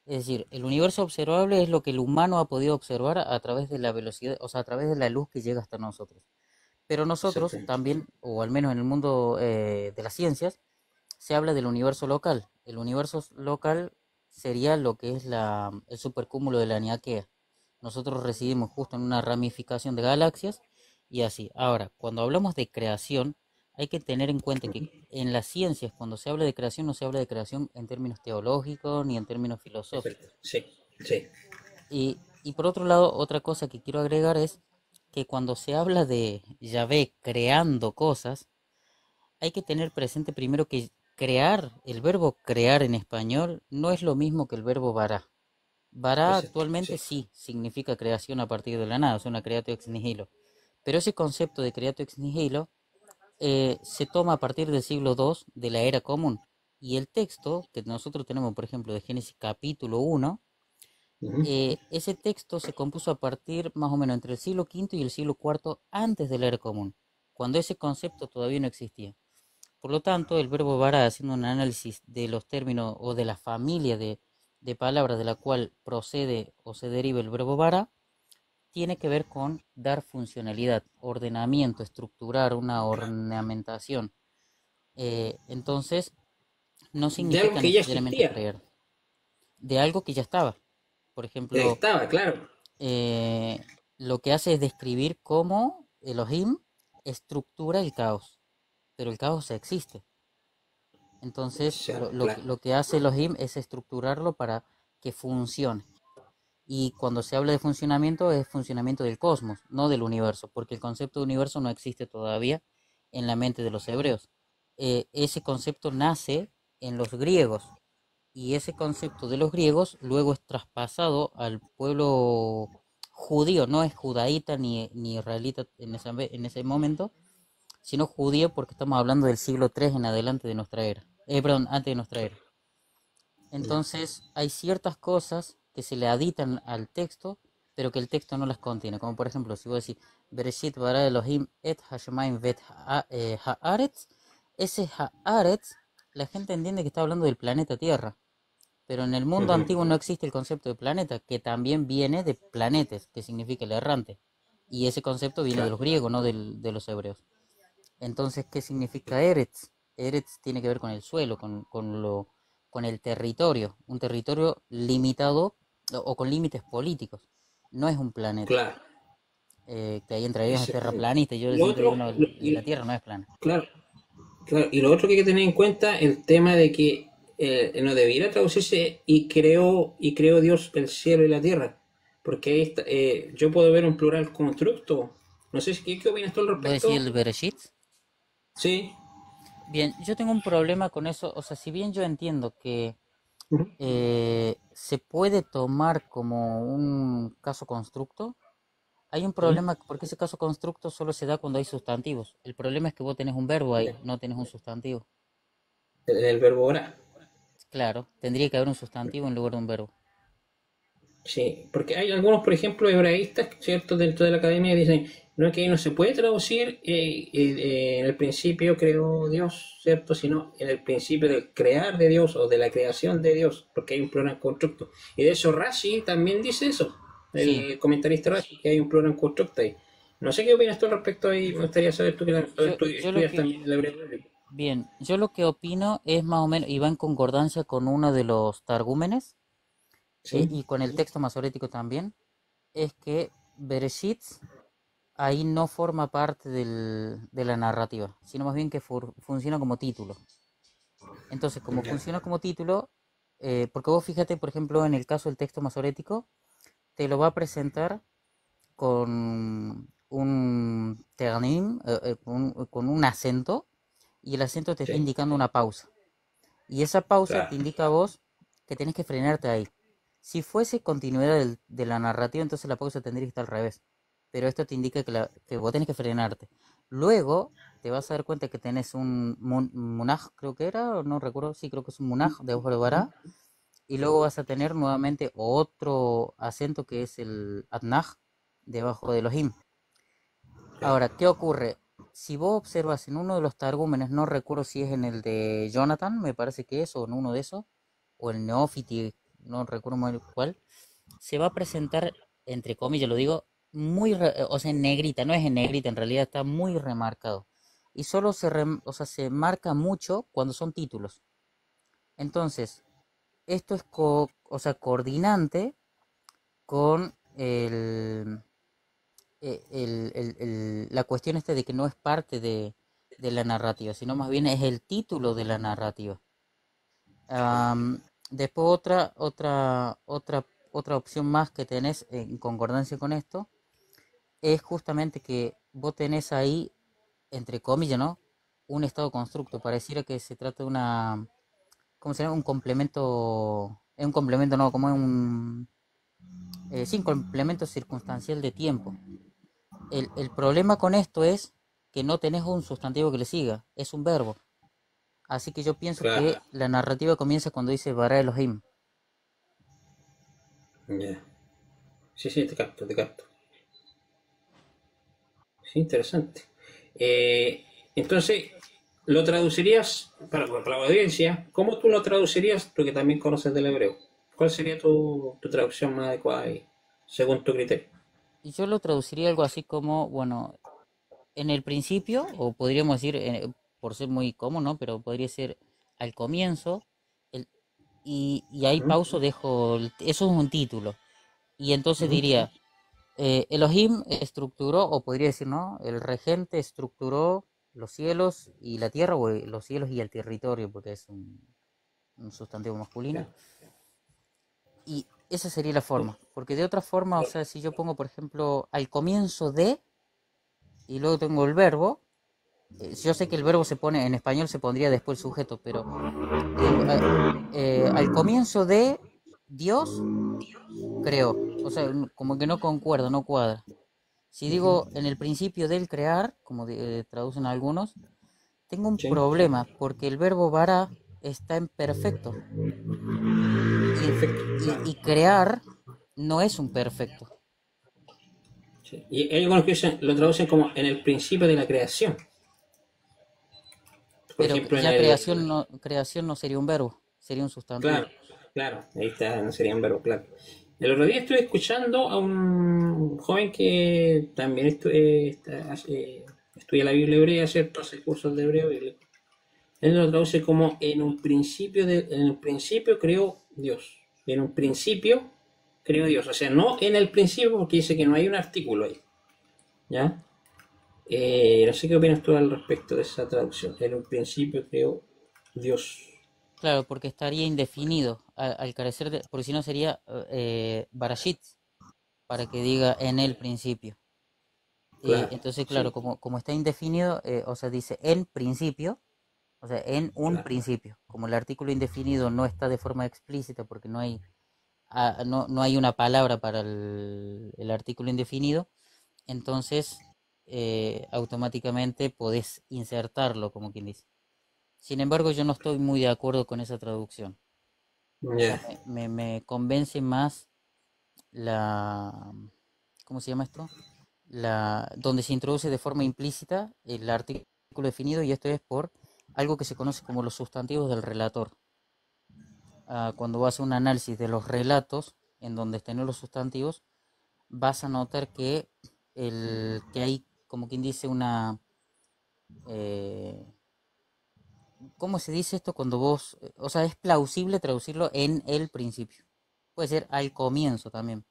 Es decir, el universo observable es lo que el humano ha podido observar a través de la velocidad, o sea, a través de la luz que llega hasta nosotros. Pero nosotros exactamente. también, o al menos en el mundo de las ciencias, se habla del universo local. El universo local sería lo que es el supercúmulo de la Niaquea. Nosotros residimos justo en una ramificación de galaxias y así. Ahora, cuando hablamos de creación, hay que tener en cuenta que en las ciencias, cuando se habla de creación, no se habla de creación en términos teológicos ni en términos Perfecto. filosóficos. Sí, sí. Y por otro lado, otra cosa que quiero agregar es que cuando se habla de Yahvé creando cosas, hay que tener presente primero que crear, el verbo crear en español no es lo mismo que el verbo vará. Vará Exacto. actualmente Sí. sí significa creación a partir de la nada, o sea, una creatio ex nihilo. Pero ese concepto de creatio ex nihilo se toma a partir del siglo II de la era común. Y el texto que nosotros tenemos, por ejemplo, de Génesis capítulo 1, Ujú. ese texto se compuso a partir más o menos entre el siglo V y el siglo IV antes de la era común, cuando ese concepto todavía no existía. Por lo tanto, el verbo vara, haciendo un análisis de los términos o de la familia de palabras de la cual procede o se deriva el verbo vara, tiene que ver con dar funcionalidad, ordenamiento, estructurar una Claro. ornamentación. Entonces, no De algo significa que ya necesariamente existía. creer, de algo que ya estaba. Por ejemplo, Estaba, claro. eh, lo que hace es describir cómo Elohim estructura el caos, pero el caos existe. Entonces, Claro. lo que hace Elohim es estructurarlo para que funcione. Y cuando se habla de funcionamiento, es funcionamiento del cosmos, no del universo, porque el concepto de universo no existe todavía en la mente de los hebreos. Ese concepto nace en los griegos, y ese concepto de los griegos luego es traspasado al pueblo judío, no es judaíta ni israelita en ese momento, sino judío porque estamos hablando del siglo III en adelante de nuestra era, perdón, antes de nuestra era. Ya. Entonces hay ciertas cosas que se le aditan al texto, pero que el texto no las contiene, como por ejemplo, si vos decís, Bereshit bara Elohim et hashemayim vet haaretz, ese haaretz la gente entiende que está hablando del planeta Tierra, pero en el mundo Ujú. antiguo no existe el concepto de planeta, que también viene de planetes, que significa el errante. Y ese concepto viene de Claro, los griegos, no de los hebreos. Entonces, ¿qué significa Eretz? Eretz tiene que ver con el suelo, con el territorio, un territorio limitado o con límites políticos. No es un planeta. claro. Que ahí entre ellos es Exactamente. terraplanista. Y yo Lo siempre digo, otro, no, la Tierra no es plana. claro, claro, y lo otro que hay que tener en cuenta, el tema de que no debiera traducirse y creó Dios el cielo y la tierra, porque ahí yo puedo ver un plural constructo. No sé si qué opinas tú al ¿Vos decís respecto. el Bereshit? Sí. Bien, yo tengo un problema con eso. O sea, si bien yo entiendo que Ujú. se puede tomar como un caso constructo, hay un Sí. problema porque ese caso constructo solo se da cuando hay sustantivos. El problema es que vos tenés un verbo ahí, Ya. no tenés un sustantivo. El verbo orar. Claro, tendría que haber un sustantivo en lugar de un verbo. Sí, porque hay algunos, por ejemplo, hebraístas, ¿cierto?, dentro de la academia que dicen, no, que no se puede traducir en el principio creó Dios, ¿cierto?, sino en el principio del crear de Dios o de la creación de Dios, porque hay un plural constructo. Y de eso Rashi también dice eso, Sí, el comentarista Rashi, que hay un plural constructo ahí. No sé qué opinas tú al respecto ahí, me gustaría saber tú que yo lo estudias que, también el hebreo bíblico. bien, yo lo que opino es más o menos, y va en concordancia con uno de los targúmenes Sí, y con el texto masorético también, es que Bereshit ahí no forma parte de la narrativa, sino más bien que funciona como título. Entonces, como ya, funciona como título, porque vos fíjate, por ejemplo, en el caso del texto masorético, te lo va a presentar con un ternim, con un acento, y el acento te está sí, indicando una pausa. Y esa pausa te claro, indica a vos que tenés que frenarte ahí. Si fuese continuidad de la narrativa, entonces la pausa tendría que estar al revés. Pero esto te indica que vos tenés que frenarte. Luego te vas a dar cuenta que tenés un munaj, creo que era, o no recuerdo, sí, creo que es un munaj debajo de bará. Y luego vas a tener nuevamente otro acento que es el adnaj debajo de los im. claro, Ahora, ¿qué ocurre? Si vos observas en uno de los targúmenes, no recuerdo si es en el de Jonathan, me parece que es, o en uno de esos, o el Neófiti, no recuerdo muy cuál, se va a presentar, entre comillas, lo digo, o sea, en negrita, no es en negrita, en realidad está muy remarcado. Y solo o sea, se marca mucho cuando son títulos. Entonces, esto es o sea, coordinante con la cuestión esta de que no es parte de la narrativa, sino más bien es el título de la narrativa. Después otra opción más que tenés en concordancia con esto es justamente que vos tenés ahí, entre comillas, ¿no? Un estado constructo. Pareciera que se trata de una, ¿cómo se llama? Un complemento, es un complemento, no, como es sí, un complemento circunstancial de tiempo. El problema con esto es que no tenés un sustantivo que le siga, es un verbo. Así que yo pienso que claro, la narrativa comienza cuando dice Bara Elohim. ya. Sí, sí, te capto, te capto. Sí, interesante. Entonces, lo traducirías para la audiencia. ¿Cómo tú lo traducirías, tú que también conoces del hebreo? ¿Cuál sería tu traducción más adecuada ahí, según tu criterio? Y yo lo traduciría algo así como, bueno, en el principio, o podríamos decir, por ser muy común, ¿no? Pero podría ser al comienzo, el, y ahí ¿Mm? pauso, dejo, eso es un título. Y entonces ¿Mm? diría, Elohim estructuró, o podría decir, ¿no? El regente estructuró los cielos y la tierra, o los cielos y el territorio, porque es un sustantivo masculino. Ya. Y esa sería la forma. Porque de otra forma, o sea, si yo pongo, por ejemplo, al comienzo de, y luego tengo el verbo, yo sé que el verbo se pone, en español se pondría después el sujeto, pero digo, al comienzo de Dios creó. O sea, como que no concuerda, no cuadra. Si digo en el principio del crear, como traducen algunos, tengo un Sí, problema porque el verbo bara está en perfecto perfecto. y crear no es un perfecto. Sí. Y hay algunos que lo traducen como en el principio de la creación. Por Pero ejemplo, ya creación no sería un verbo, sería un sustantivo. claro, claro, ahí está, no serían verbos, claro. El otro día estuve escuchando a un joven que también estudia la Biblia hebrea, ¿cierto? Hace cursos de hebreo bíblico. Él lo traduce como en el principio creó Dios. En un principio creó Dios. O sea, no en el principio porque dice que no hay un artículo ahí. ¿Ya? No sé qué opinas tú al respecto de esa traducción. En un principio creó Dios. Claro, porque estaría indefinido al carecer de, porque si no sería Barashit, para que diga en el principio. Y Claro, entonces, claro, sí, como está indefinido, o sea, dice en principio, o sea, en un claro. principio. Como el artículo indefinido no está de forma explícita porque no hay, no hay una palabra para el artículo indefinido, entonces automáticamente podés insertarlo, como quien dice. Sin embargo, yo no estoy muy de acuerdo con esa traducción. O sea, Ya. me convence más la, ¿cómo se llama esto? Donde se introduce de forma implícita el artículo definido, y esto es por algo que se conoce como los sustantivos del relator. Cuando vas a un análisis de los relatos en donde estén los sustantivos, vas a notar que hay, como quien dice, eh, ¿cómo se dice esto cuando vos, o sea, es plausible traducirlo en el principio? Puede ser al comienzo también,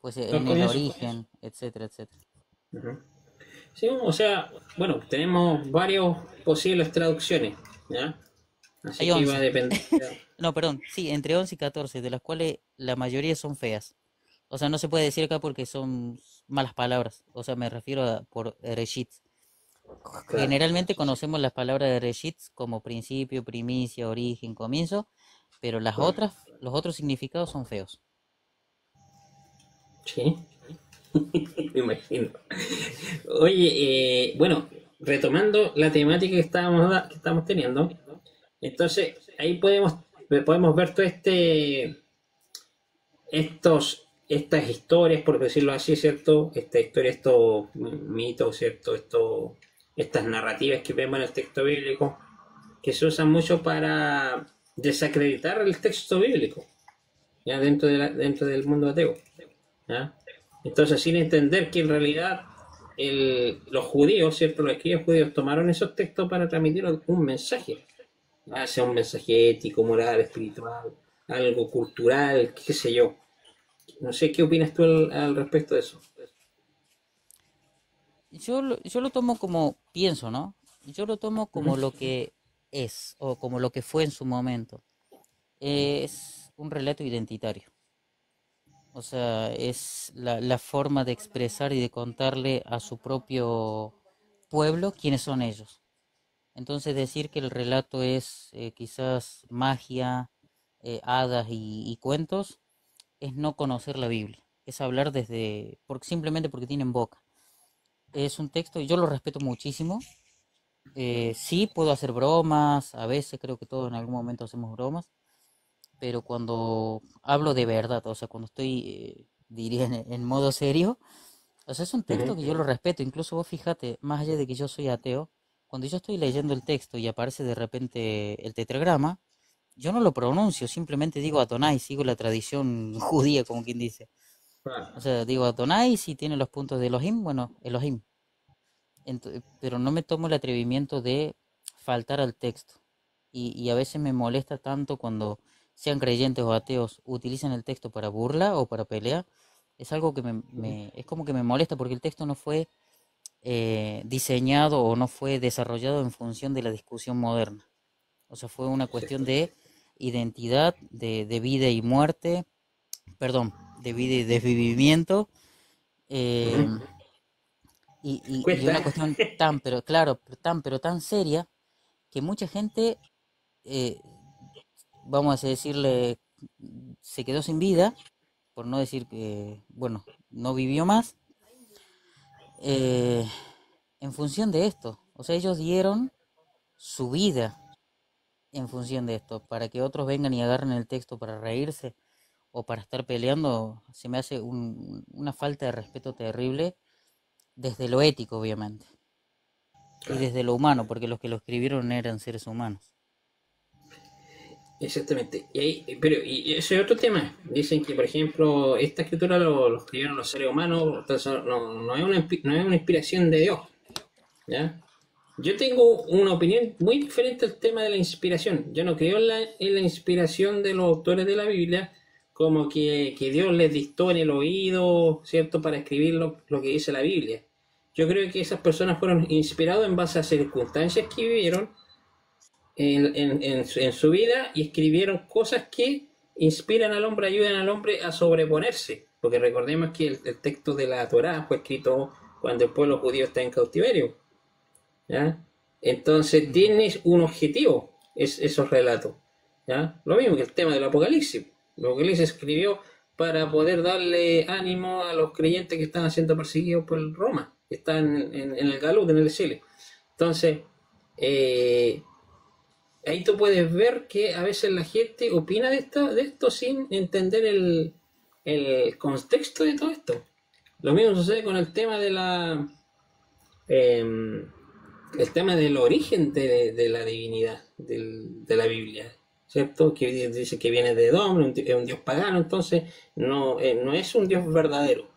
puede ser Al en el comienzo. origen, etcétera, etcétera. Ujú. Sí, o sea, bueno, tenemos varios posibles traducciones, ¿ya? Así Hay que iba a 11. depender. No, perdón, sí, entre 11 y 14, de las cuales la mayoría son feas. O sea, no se puede decir acá porque son malas palabras. O sea, me refiero a por Reshit. Claro. Generalmente conocemos las palabras de Reshit como principio, primicia, origen, comienzo, pero las Claro. otras, los otros significados son feos. Sí, me imagino. Oye, bueno, retomando la temática que estamos teniendo, entonces ahí podemos ver todo estas historias, por decirlo así, ¿cierto? Esta historia, estos mitos, ¿cierto? Estas narrativas que vemos en el texto bíblico, que se usan mucho para desacreditar el texto bíblico, ya dentro del mundo ateo. ¿Ya? Entonces, sin entender que en realidad los judíos, ¿cierto? Los escribas judíos tomaron esos textos para transmitir un mensaje, ya sea un mensaje ético, moral, espiritual, algo cultural, qué sé yo. No sé qué opinas tú al respecto de eso. Yo lo tomo como, pienso, ¿no? Yo lo tomo Ujú. como lo que es o como lo que fue en su momento. Es un relato identitario. O sea, es la forma de expresar y de contarle a su propio pueblo quiénes son ellos. Entonces decir que el relato es quizás magia, hadas y cuentos, es no conocer la Biblia. Es hablar simplemente porque tienen boca. Es un texto, y yo lo respeto muchísimo. Sí, puedo hacer bromas, a veces creo que todos en algún momento hacemos bromas, pero cuando hablo de verdad, o sea, cuando estoy, diría, en modo serio, o sea, es un texto Ujú. que yo lo respeto. Incluso vos fíjate, más allá de que yo soy ateo, cuando yo estoy leyendo el texto y aparece de repente el tetragrama, yo no lo pronuncio, simplemente digo Adonai, sigo la tradición judía, como quien dice. O Claro. sea, digo Adonai, si tiene los puntos de Elohim, bueno, Elohim. Pero no me tomo el atrevimiento de faltar al texto. Y a veces me molesta tanto cuando sean creyentes o ateos utilizan el texto para burla o para pelea. Es algo que es como que me molesta porque el texto no fue diseñado o no fue desarrollado en función de la discusión moderna. O sea, fue una Sí. cuestión de identidad, de vida y muerte, perdón, de vida y desvivimiento, eh, Ujú. y una Cuesta. cuestión tan, pero claro, pero tan seria que mucha gente, eh, vamos a decirle, se quedó sin vida, por no decir que, bueno, no vivió más, eh, en función de esto. O sea, ellos dieron su vida en función de esto, para que otros vengan y agarren el texto para reírse o para estar peleando, se me hace una falta de respeto terrible desde lo ético, obviamente. y claro. desde lo humano, porque los que lo escribieron eran seres humanos. Exactamente. Y ese es otro tema. Dicen que, por ejemplo, esta escritura lo escribieron los seres humanos, entonces no es no es una inspiración de Dios. ¿Ya? Yo tengo una opinión muy diferente al tema de la inspiración. Yo no creo en la inspiración de los autores de la Biblia, como que Dios les dictó en el oído, ¿cierto?, para escribir lo que dice la Biblia. Yo creo que esas personas fueron inspiradas en base a circunstancias que vivieron en su vida y escribieron cosas que inspiran al hombre, ayudan al hombre a sobreponerse. Porque recordemos que el texto de la Torá fue escrito cuando el pueblo judío está en cautiverio. ¿Ya? Entonces Ujú. tienes un objetivo esos relatos. ¿Ya? Lo mismo que el tema del Apocalipsis. El Apocalipsis escribió para poder darle ánimo a los creyentes que están siendo perseguidos por Roma, que están en el Galut, en el exilio. Entonces, eh, ahí tú puedes ver que a veces la gente opina de esto sin entender el contexto de todo esto. Lo mismo sucede con el tema de eh, el tema del origen de la divinidad de la Biblia, ¿cierto? Que dice que viene de Edom, es un dios pagano, entonces no es un dios verdadero.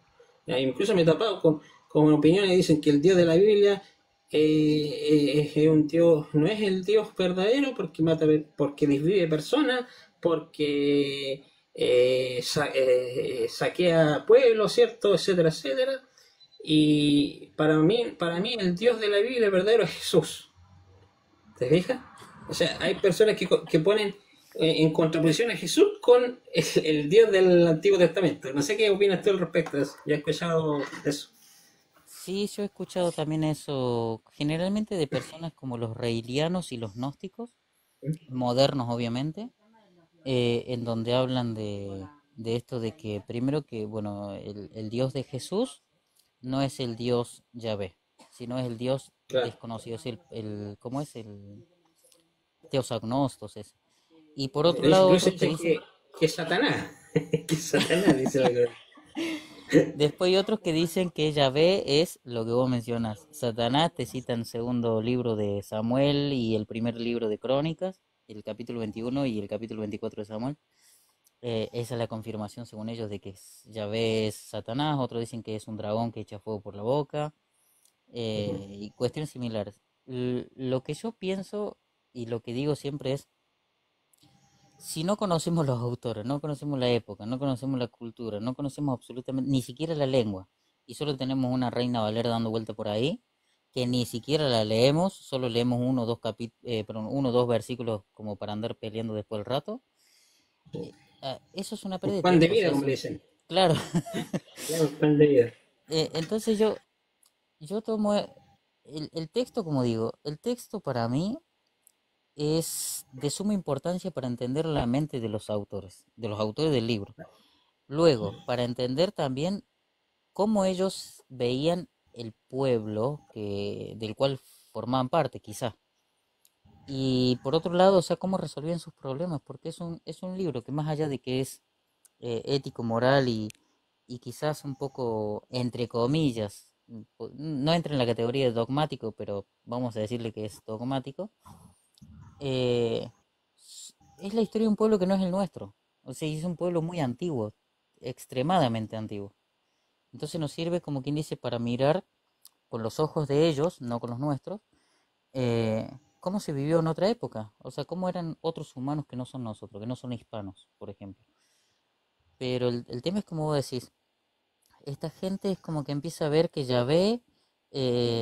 Incluso me he tapado con opiniones que dicen que el dios de la Biblia es un dios, no es el dios verdadero porque mata, porque desvive personas, porque saquea pueblos, ¿cierto? Etcétera, etcétera. Y para mí el Dios de la Biblia verdadero es Jesús. ¿Te fijas? O sea, hay personas que ponen en contraposición a Jesús con el Dios del Antiguo Testamento. No sé qué opinas tú al respecto de eso. Ya he escuchado eso. Sí, yo he escuchado también eso, generalmente de personas como los reilianos y los gnósticos, modernos obviamente, en donde hablan de esto de que primero que, bueno, el Dios de Jesús no es el Dios Yahvé, sino es el Dios Claro. desconocido, es ¿cómo es? El Dios agnostos es. Y por otro Dice, lado incluso otros te este dicen, que es Satanás. Que es Satanás, dice la cosa. después hay otros que dicen que Yahvé es lo que vos mencionas. Satanás te citan segundo libro de Samuel y el primer libro de Crónicas, el capítulo 21 y el capítulo 24 de Samuel. Esa es la confirmación según ellos de que Yahvé es Satanás. Otros dicen que es un dragón que echa fuego por la boca. Y cuestiones similares. Lo que yo pienso y lo que digo siempre es, si no conocemos los autores, no conocemos la época, no conocemos la cultura, no conocemos absolutamente ni siquiera la lengua, y solo tenemos una Reina Valera dando vuelta por ahí, que ni siquiera la leemos, solo leemos uno o dos perdón, uno o dos versículos como para andar peleando después del rato, eso es una Un pérdida de pan de tiempo, o vida, sea, como le dicen. claro. Claro, un pan de vida. Entonces yo tomo el texto, como digo, el texto para mí es de suma importancia para entender la mente de los autores del libro. Luego, para entender también cómo ellos veían el pueblo del cual formaban parte, quizá. Y por otro lado, o sea, cómo resolvían sus problemas, porque es un libro que más allá de que es ético, moral y quizás un poco, entre comillas, no entra en la categoría de dogmático, pero vamos a decirle que es dogmático, eh, es la historia de un pueblo que no es el nuestro. O sea, es un pueblo muy antiguo, extremadamente antiguo. Entonces nos sirve, como quien dice, para mirar con los ojos de ellos, no con los nuestros, cómo se vivió en otra época. O sea, cómo eran otros humanos que no son nosotros, que no son hispanos, por ejemplo. Pero el tema es como vos decís, esta gente es como que empieza a ver que Yahvé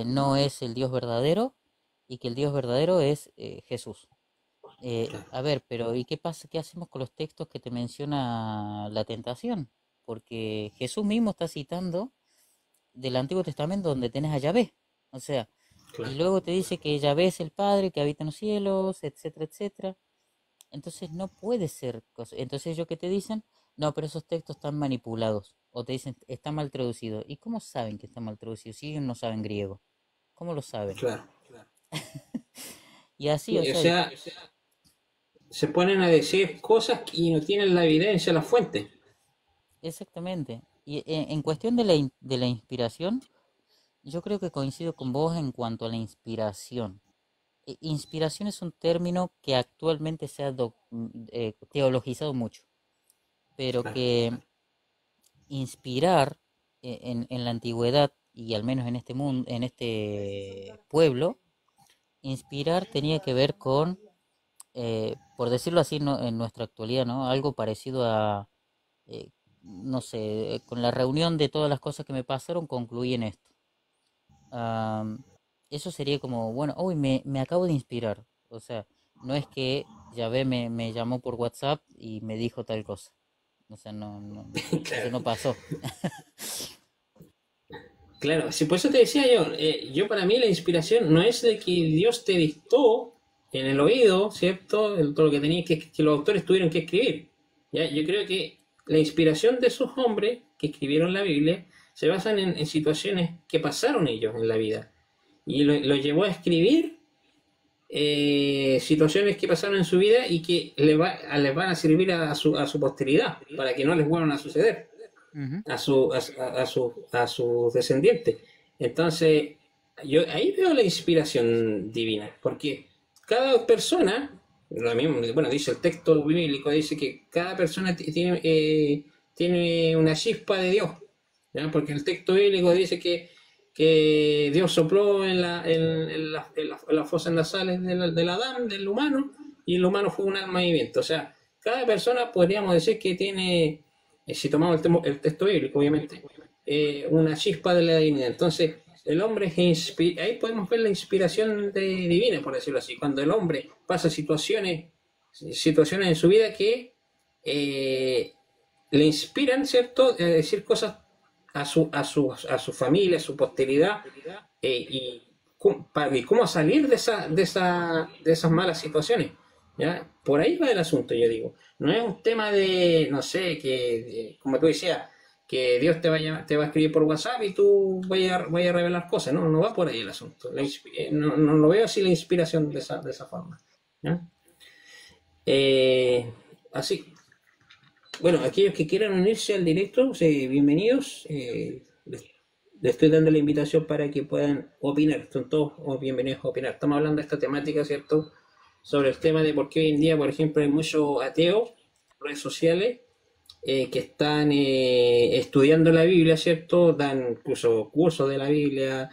no es el Dios verdadero y que el Dios verdadero es Jesús. A ver, pero ¿y qué pasa? ¿Qué hacemos con los textos que te menciona la tentación? Porque Jesús mismo está citando del Antiguo Testamento donde tenés a Yahvé. O sea, y Claro. luego te dice que Yahvé es el Padre que habita en los cielos, etcétera, etcétera. Entonces no puede ser Entonces ellos que te dicen, no, pero esos textos están manipulados. O te dicen, está mal traducido. ¿Y cómo saben que está mal traducido si ellos no saben griego? ¿Cómo lo saben? Claro. Y así, o Sí, o sea, sea, se ponen a decir cosas y no tienen la evidencia, la fuente. exactamente. Y en cuestión de la inspiración, yo creo que coincido con vos en cuanto a la inspiración. Inspiración es un término que actualmente se ha teologizado mucho, pero Claro. que inspirar en la antigüedad y al menos en este mundo, en este pueblo, inspirar tenía que ver con, por decirlo así, en nuestra actualidad, ¿no? Algo parecido a, no sé, con la reunión de todas las cosas que me pasaron, concluí en esto. Am, Eso sería como, bueno, hoy me acabo de inspirar. O sea, no es que Yahvé me llamó por WhatsApp y me dijo tal cosa. O sea, eso Claro. no pasó. Claro, sí, por eso te decía yo, yo para mí la inspiración no es de que Dios te dictó en el oído, ¿cierto? Todo lo que tenía que los autores tuvieron que escribir. ¿Ya? Yo creo que la inspiración de esos hombres que escribieron la Biblia se basan en situaciones que pasaron ellos en la vida. Y lo llevó a escribir situaciones que pasaron en su vida y que les van a servir a su posteridad, para que no les vuelvan a suceder Ujú. a sus descendientes. Entonces, yo ahí veo la inspiración divina, porque cada persona, lo mismo, bueno, dice el texto bíblico, dice que cada persona tiene una chispa de Dios, ¿ya? Porque el texto bíblico dice que Dios sopló en las fosas nasales del Adán, del humano, y el humano fue un alma viviente. O sea, cada persona podríamos decir que tiene, si tomamos el texto bíblico, obviamente, una chispa de la divinidad. Entonces, el hombre ahí podemos ver la inspiración divina, por decirlo así, cuando el hombre pasa situaciones en su vida que eh, le inspiran, ¿cierto?, a decir cosas a su familia, a su posteridad, y cómo salir de esas malas situaciones. ¿Ya? Por ahí va el asunto, yo digo. No es un tema de, no sé, como tú decías, que Dios te va a escribir por WhatsApp y tú vayas a revelar cosas. No, no va por ahí el asunto. No, no lo veo así la inspiración de esa forma. ¿Ya? Eh, Así, bueno, aquellos que quieran unirse al directo, bienvenidos. Les estoy dando la invitación para que puedan opinar. Son todos bienvenidos a opinar. Estamos hablando de esta temática, ¿cierto? Sobre el tema de por qué hoy en día, por ejemplo, hay muchos ateos, redes sociales, que están estudiando la Biblia, ¿cierto? Dan incluso cursos de la Biblia,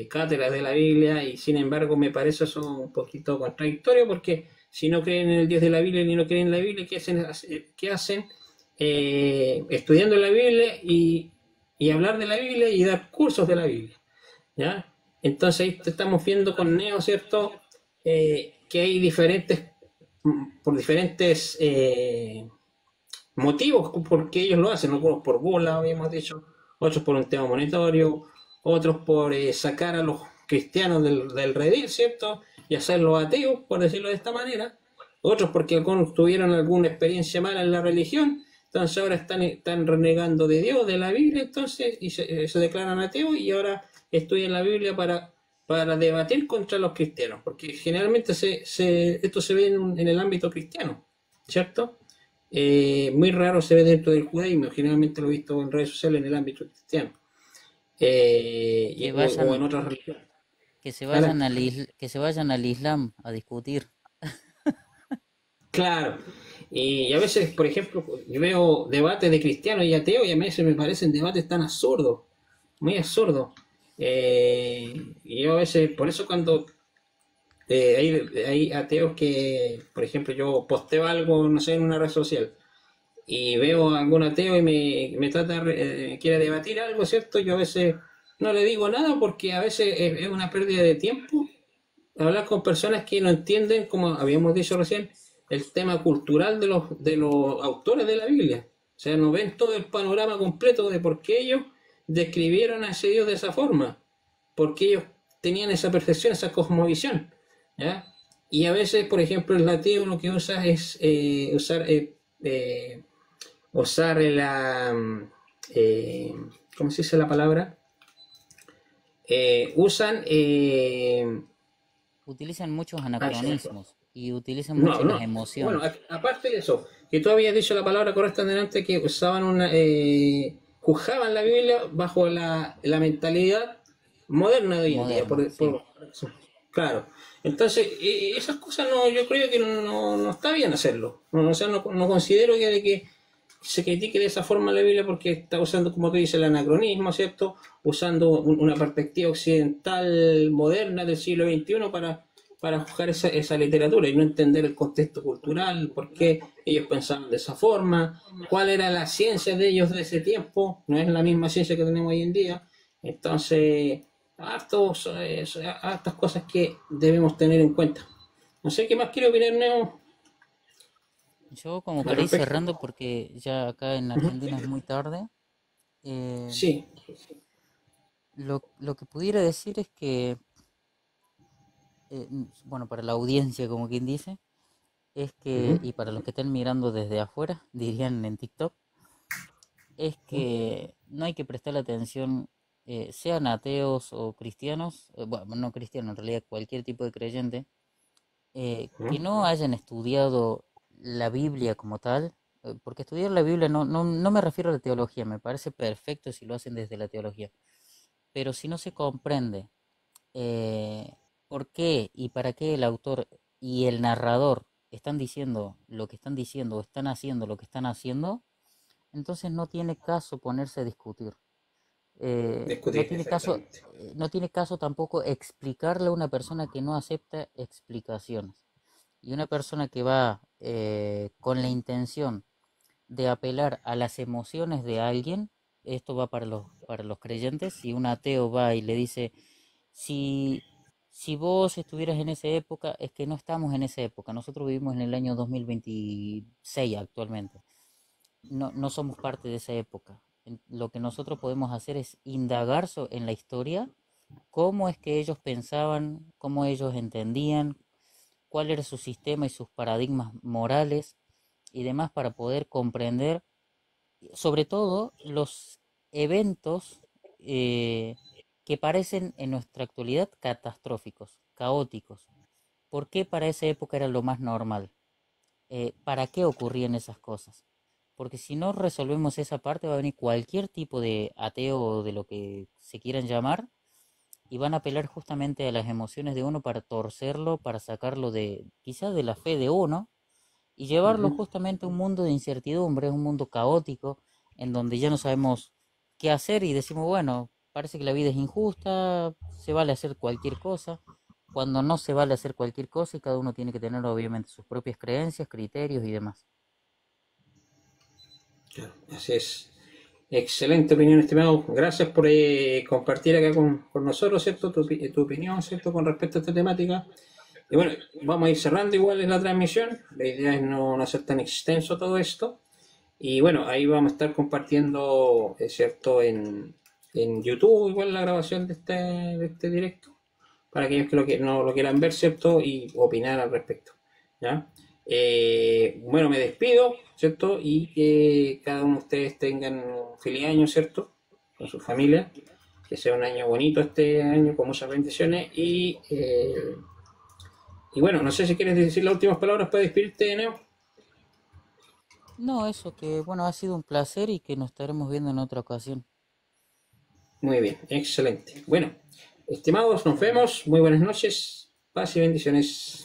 cátedras de la Biblia, y sin embargo me parece eso un poquito contradictorio, porque si no creen en el Dios de la Biblia ni no creen en la Biblia, ¿qué hacen? Estudiando la Biblia y hablar de la Biblia y dar cursos de la Biblia, ¿ya? Entonces ahí estamos viendo con Neo, ¿cierto? Que hay por diferentes motivos por qué ellos lo hacen, algunos por bola, habíamos dicho, otros por un tema monetario, otros por sacar a los cristianos del redil, ¿cierto? Y hacerlos ateos, por decirlo de esta manera, otros porque algunos tuvieron alguna experiencia mala en la religión, entonces ahora están renegando de Dios, de la Biblia, entonces, y se declaran ateos y ahora estudian la Biblia para debatir contra los cristianos, porque generalmente esto se ve en el ámbito cristiano, ¿cierto? Muy raro se ve dentro del judaísmo, generalmente lo he visto en redes sociales en el ámbito cristiano, Que o vayan, en otras religiones. vayan que se vayan al Islam a discutir. Claro, y a veces, por ejemplo, yo veo debates de cristianos y ateos y a veces me parecen debates tan absurdos, muy absurdos. Y yo a veces, por eso cuando hay ateos que, por ejemplo, yo posteo algo, no sé, en una red social y veo a algún ateo y me quiere debatir algo, ¿cierto? Yo a veces no le digo nada porque a veces es una pérdida de tiempo hablar con personas que no entienden, como habíamos dicho recién, el tema cultural de los autores de la Biblia. O sea, no ven todo el panorama completo de por qué ellos describieron a ese Dios de esa forma, porque ellos tenían esa percepción, esa cosmovisión. ¿Ya? Y a veces, por ejemplo, el ateo lo que usa es usar eh, ¿cómo se dice la palabra? Usan Utilizan muchos ah, anacronismos y utilizan no, mucho las no. Bueno, emociones. aparte de eso, que tú habías dicho la palabra correcta delante, que usaban juzgaban la Biblia bajo la mentalidad moderna de hoy en día, moderna, sí. claro. Entonces, esas cosas no, yo creo que no está bien hacerlo. No, o sea, no considero que se critique de esa forma la Biblia porque está usando, como tú dices, el anacronismo, ¿cierto? Usando una perspectiva occidental moderna del siglo XXI para juzgar esa literatura y no entender el contexto cultural, por qué ellos pensaban de esa forma, cuál era la ciencia de ellos de ese tiempo, no es la misma ciencia que tenemos hoy en día. Entonces, hartas cosas que debemos tener en cuenta. No sé qué más quiero opinar, Neo, Yo como al para ir respecto. cerrando, porque ya acá en Ujú. Argentina es muy tarde, eh, Sí. lo que pudiera decir es que, bueno, para la audiencia, como quien dice, es que, Ujú. y para los que estén mirando desde afuera, dirían en TikTok, es que no hay que prestarle atención, sean ateos o cristianos, bueno, no cristianos, en realidad cualquier tipo de creyente, Ujú. que no hayan estudiado la Biblia como tal, porque estudiar la Biblia no me refiero a la teología, me parece perfecto si lo hacen desde la teología, pero si no se comprende eh, por qué y para qué el autor y el narrador están diciendo lo que están diciendo o están haciendo lo que están haciendo, entonces no tiene caso ponerse a discutir. No Discutir, tiene caso, exactamente. no tiene caso tampoco explicarle a una persona que no acepta explicaciones. Y una persona que va con la intención de apelar a las emociones de alguien, esto va para los creyentes, si un ateo va y le dice, si, si vos estuvieras en esa época, es que no estamos en esa época, nosotros vivimos en el año 2026 actualmente, no somos parte de esa época. Lo que nosotros podemos hacer es indagar en la historia, cómo es que ellos pensaban, cómo ellos entendían, cuál era su sistema y sus paradigmas morales y demás para poder comprender, sobre todo, los eventos eh, que parecen en nuestra actualidad catastróficos, caóticos. ¿Por qué para esa época era lo más normal? ¿Para qué ocurrían esas cosas? Porque si no resolvemos esa parte va a venir cualquier tipo de ateo o de lo que se quieran llamar y van a apelar justamente a las emociones de uno para torcerlo, para sacarlo de quizás de la fe de uno y llevarlo Ujú. justamente a un mundo de incertidumbre, un mundo caótico, en donde ya no sabemos qué hacer y decimos, bueno, parece que la vida es injusta, se vale hacer cualquier cosa, cuando no se vale hacer cualquier cosa y cada uno tiene que tener obviamente sus propias creencias, criterios y demás. Claro, así es. Excelente opinión, estimado. Gracias por compartir acá con nosotros, ¿cierto? Tu opinión, ¿cierto? Con respecto a esta temática. Y bueno, vamos a ir cerrando igual en la transmisión. La idea es no hacer tan extenso todo esto. Y bueno, ahí vamos a estar compartiendo, ¿cierto? En YouTube igual la grabación de este directo para aquellos que no lo quieran ver, ¿cierto? Y opinar al respecto, ¿ya? Bueno, me despido, ¿cierto? Y que cada uno de ustedes tengan un feliz año, ¿cierto? Con su familia, que sea un año bonito este año, con muchas bendiciones. Y bueno, no sé si quieres decir las últimas palabras para despedirte, Neo. No, eso que bueno, ha sido un placer y que nos estaremos viendo en otra ocasión. Muy bien, excelente. Bueno, estimados, nos vemos. Muy buenas noches. Paz y bendiciones.